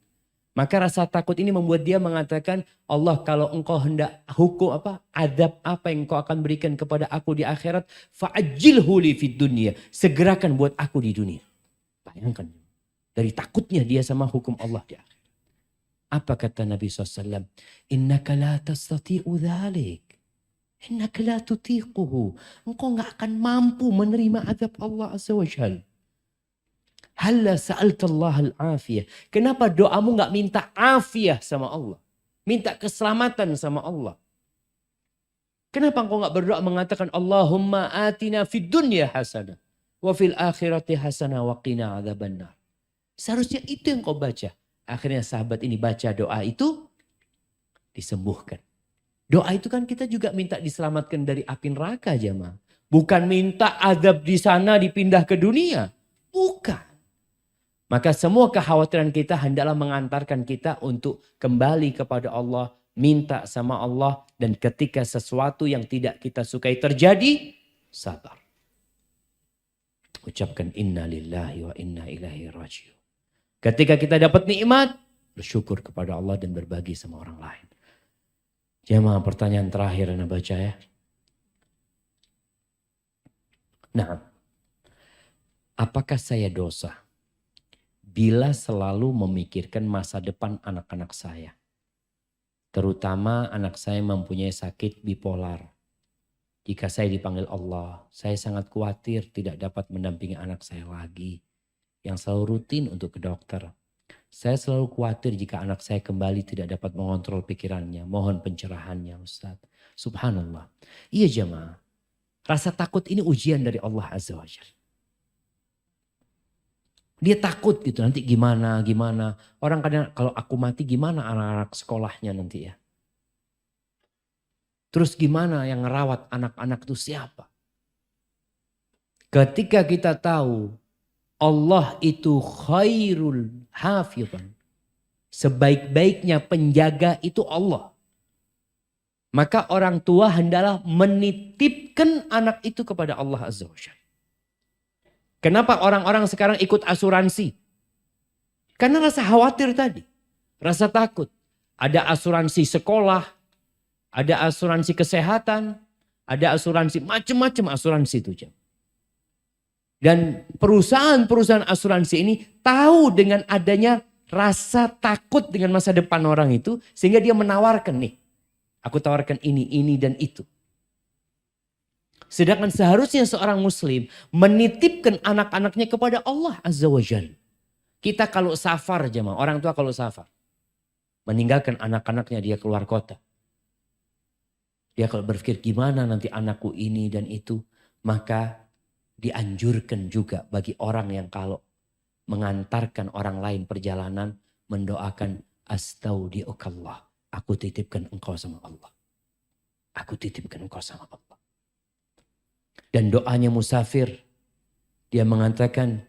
Maka rasa takut ini membuat dia mengatakan Allah kalau engkau hendak hukum azab apa yang engkau akan berikan kepada aku di akhirat fa'ajilhu li fid dunya. Segerakan buat aku di dunia. Bayangkan dari takutnya dia sama hukum Allah di akhirat. Apa kata Nabi SAW? Innaka la tastati'u dhalik. Innaka la tutiquhu. Engkau gak akan mampu menerima azab Allah Azza wa Jalla. Halla sa'altallah al-afiyah. Kenapa doamu gak minta afiyah sama Allah? Minta keselamatan sama Allah. Kenapa engkau gak berdoa mengatakan Allahumma atina fid dunya hasanah. Wa fil akhirati hasanah wa qina adzabannar. Seharusnya itu yang kau baca. Akhirnya sahabat ini baca doa itu. Disembuhkan. Doa itu kan kita juga minta diselamatkan dari api neraka jemaah. Bukan minta azab di sana dipindah ke dunia. Bukan. Maka semua kekhawatiran kita hendaklah mengantarkan kita untuk kembali kepada Allah. Minta sama Allah. Dan ketika sesuatu yang tidak kita sukai terjadi, sabar. Ucapkan inna lillahi wa inna ilaihi rajiun. Ketika kita dapat nikmat, bersyukur kepada Allah dan berbagi sama orang lain. Jemaah, pertanyaan terakhir Anda baca ya. Nah, apakah saya dosa bila selalu memikirkan masa depan anak-anak saya? Terutama anak saya mempunyai sakit bipolar. Jika saya dipanggil Allah, saya sangat khawatir tidak dapat mendampingi anak saya lagi. Yang selalu rutin untuk ke dokter. Saya selalu khawatir jika anak saya kembali tidak dapat mengontrol pikirannya. Mohon pencerahannya Ustaz. Subhanallah. Iya jemaah. Rasa takut ini ujian dari Allah Azza wa Jalla. Dia takut gitu, nanti gimana. Orang kadang kalau aku mati gimana anak-anak sekolahnya nanti ya. Terus gimana yang ngerawat anak-anak itu siapa? Ketika kita tahu Allah itu khairul hafidhan. Sebaik-baiknya penjaga itu Allah. Maka orang tua hendaklah menitipkan anak itu kepada Allah Azza wa Jalla. Kenapa orang-orang sekarang ikut asuransi? Karena rasa khawatir tadi. Rasa takut. Ada asuransi sekolah. Ada asuransi kesehatan. Ada asuransi macam-macam asuransi itu. Dan perusahaan-perusahaan asuransi ini tahu dengan adanya rasa takut dengan masa depan orang itu. Sehingga dia menawarkan nih. Aku tawarkan ini dan itu. Sedangkan seharusnya seorang muslim menitipkan anak-anaknya kepada Allah Azza wa Jalla. Kita kalau safar jemaah, orang tua kalau safar. Meninggalkan anak-anaknya dia keluar kota. Dia kalau berpikir gimana nanti anakku ini dan itu. Maka dianjurkan juga bagi orang yang kalau mengantarkan orang lain perjalanan. Mendoakan astaudiukallah. Aku titipkan engkau sama Allah. Aku titipkan engkau sama Allah. Dan doanya musafir. Dia mengatakan.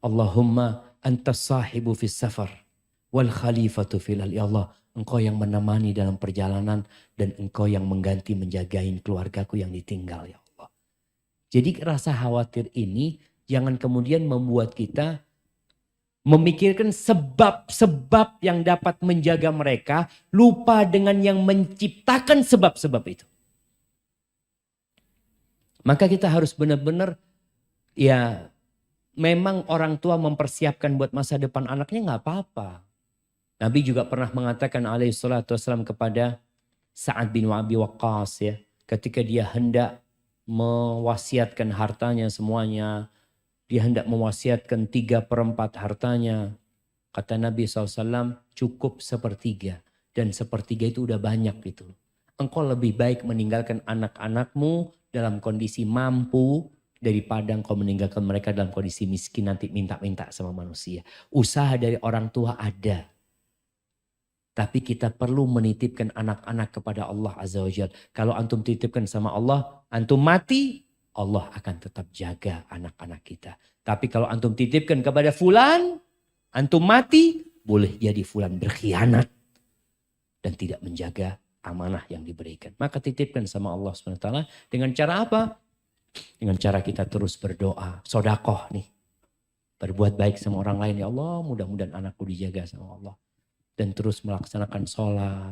Allahumma antas sahibu fis safar. Wal khalifatu filal. Ya Allah, engkau yang menemani dalam perjalanan. Dan engkau yang mengganti menjagain keluargaku yang ditinggal ya Allah. Jadi rasa khawatir ini jangan kemudian membuat kita memikirkan sebab-sebab yang dapat menjaga mereka. Lupa dengan yang menciptakan sebab-sebab itu. Maka kita harus benar-benar ya memang orang tua mempersiapkan buat masa depan anaknya gak apa-apa. Nabi juga pernah mengatakan alaihissalatu wassalam kepada Sa'ad bin Abi Waqqas ya. Ketika dia hendak mewasiatkan hartanya semuanya. Dia hendak mewasiatkan 3/4 hartanya. Kata Nabi SAW cukup 1/3. Dan 1/3 itu udah banyak gitu. Engkau lebih baik meninggalkan anak-anakmu dalam kondisi mampu. Daripada engkau meninggalkan mereka dalam kondisi miskin nanti minta-minta sama manusia. Usaha dari orang tua ada. Tapi kita perlu menitipkan anak-anak kepada Allah Azza wa Jalla. Kalau antum titipkan sama Allah, antum mati. Allah akan tetap jaga anak-anak kita. Tapi kalau antum titipkan kepada fulan, antum mati, boleh jadi fulan berkhianat. Dan tidak menjaga amanah yang diberikan. Maka titipkan sama Allah SWT. Dengan cara apa? Dengan cara kita terus berdoa. Sodakoh nih. Berbuat baik sama orang lain. Ya Allah, mudah-mudahan anakku dijaga sama Allah. Dan terus melaksanakan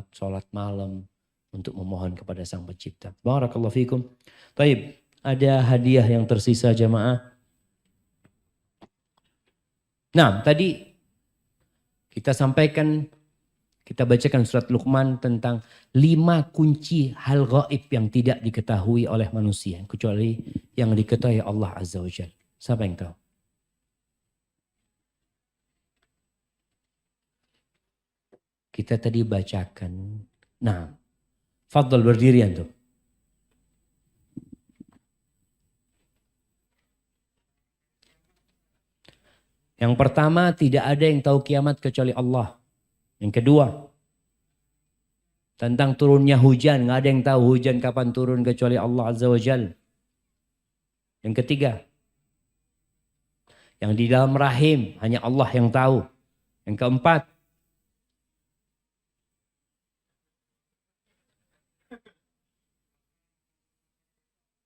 sholat malam. Untuk memohon kepada Sang Pencipta. Barakallahu fikum. Taib. Ada hadiah yang tersisa jamaah. Nah tadi kita sampaikan, kita bacakan surat Luqman tentang 5 kunci hal gaib yang tidak diketahui oleh manusia. Kecuali yang diketahui Allah Azza wa Jalla. Siapa yang tahu? Kita tadi bacakan. Nah, fadhal berdiri antum. Yang pertama, tidak ada yang tahu kiamat kecuali Allah. Yang kedua, tentang turunnya hujan. Nggak ada yang tahu hujan kapan turun kecuali Allah Azza wa Jalla. Yang ketiga, yang di dalam rahim hanya Allah yang tahu. Yang keempat,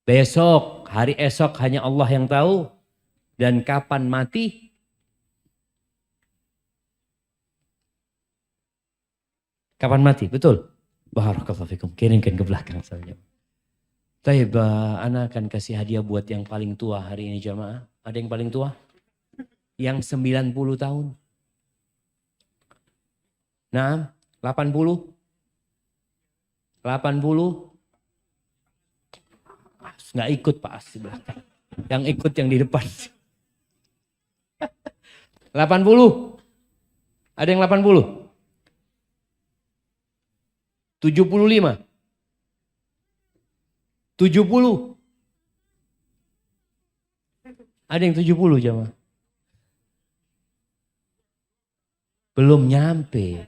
besok, hari esok hanya Allah yang tahu. Dan kapan mati, betul. Barakallahu fikum. Kirimkan ke belakang saja. Taib, ana akan kasih hadiah buat yang paling tua hari ini jamaah. Ada yang paling tua? Yang 90 tahun. Nah, 80? 80? Nggak ikut Pak As di belakang. Yang ikut yang di depan. 80? Ada yang 80? 75? 70? Ada yang 70 jamaah? Belum nyampe.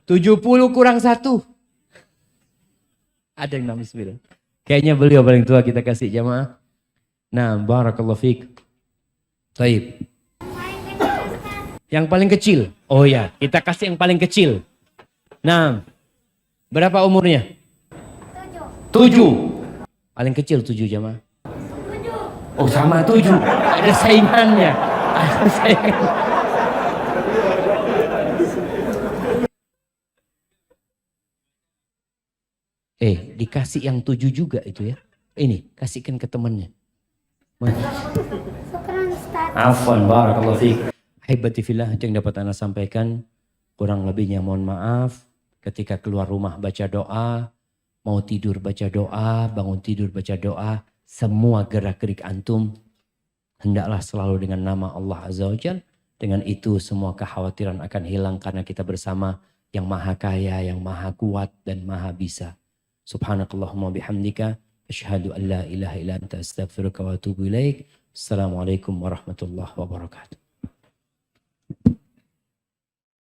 70 kurang 1. Ada yang 69. Kayaknya beliau paling tua, kita kasih jamaah. Nah, barakallahu fiik. Taib. Yang paling kecil. Oh ya, kita kasih yang paling kecil. Nah, berapa umurnya? 7. Paling kecil 7 jamaah. 7. Oh sama 7. Ada saingannya. Ada saingannya. Dikasih yang 7 juga itu ya. Ini, kasihkan ke temannya. Afwan, barakallahu fiik. Haibati fillah, yang dapat Anda sampaikan. Kurang lebihnya mohon maaf. Ketika keluar rumah baca doa. Mau tidur baca doa. Bangun tidur baca doa. Semua gerak-gerik antum. Hendaklah selalu dengan nama Allah Azza wa Jalla. Dengan itu semua kekhawatiran akan hilang. Karena kita bersama yang maha kaya, yang maha kuat dan maha bisa. Subhanakallahumma bihamdika. Asyhadu an la ilaha illa anta astaghfiruka wa atubu ilaik. Assalamualaikum warahmatullahi wabarakatuh.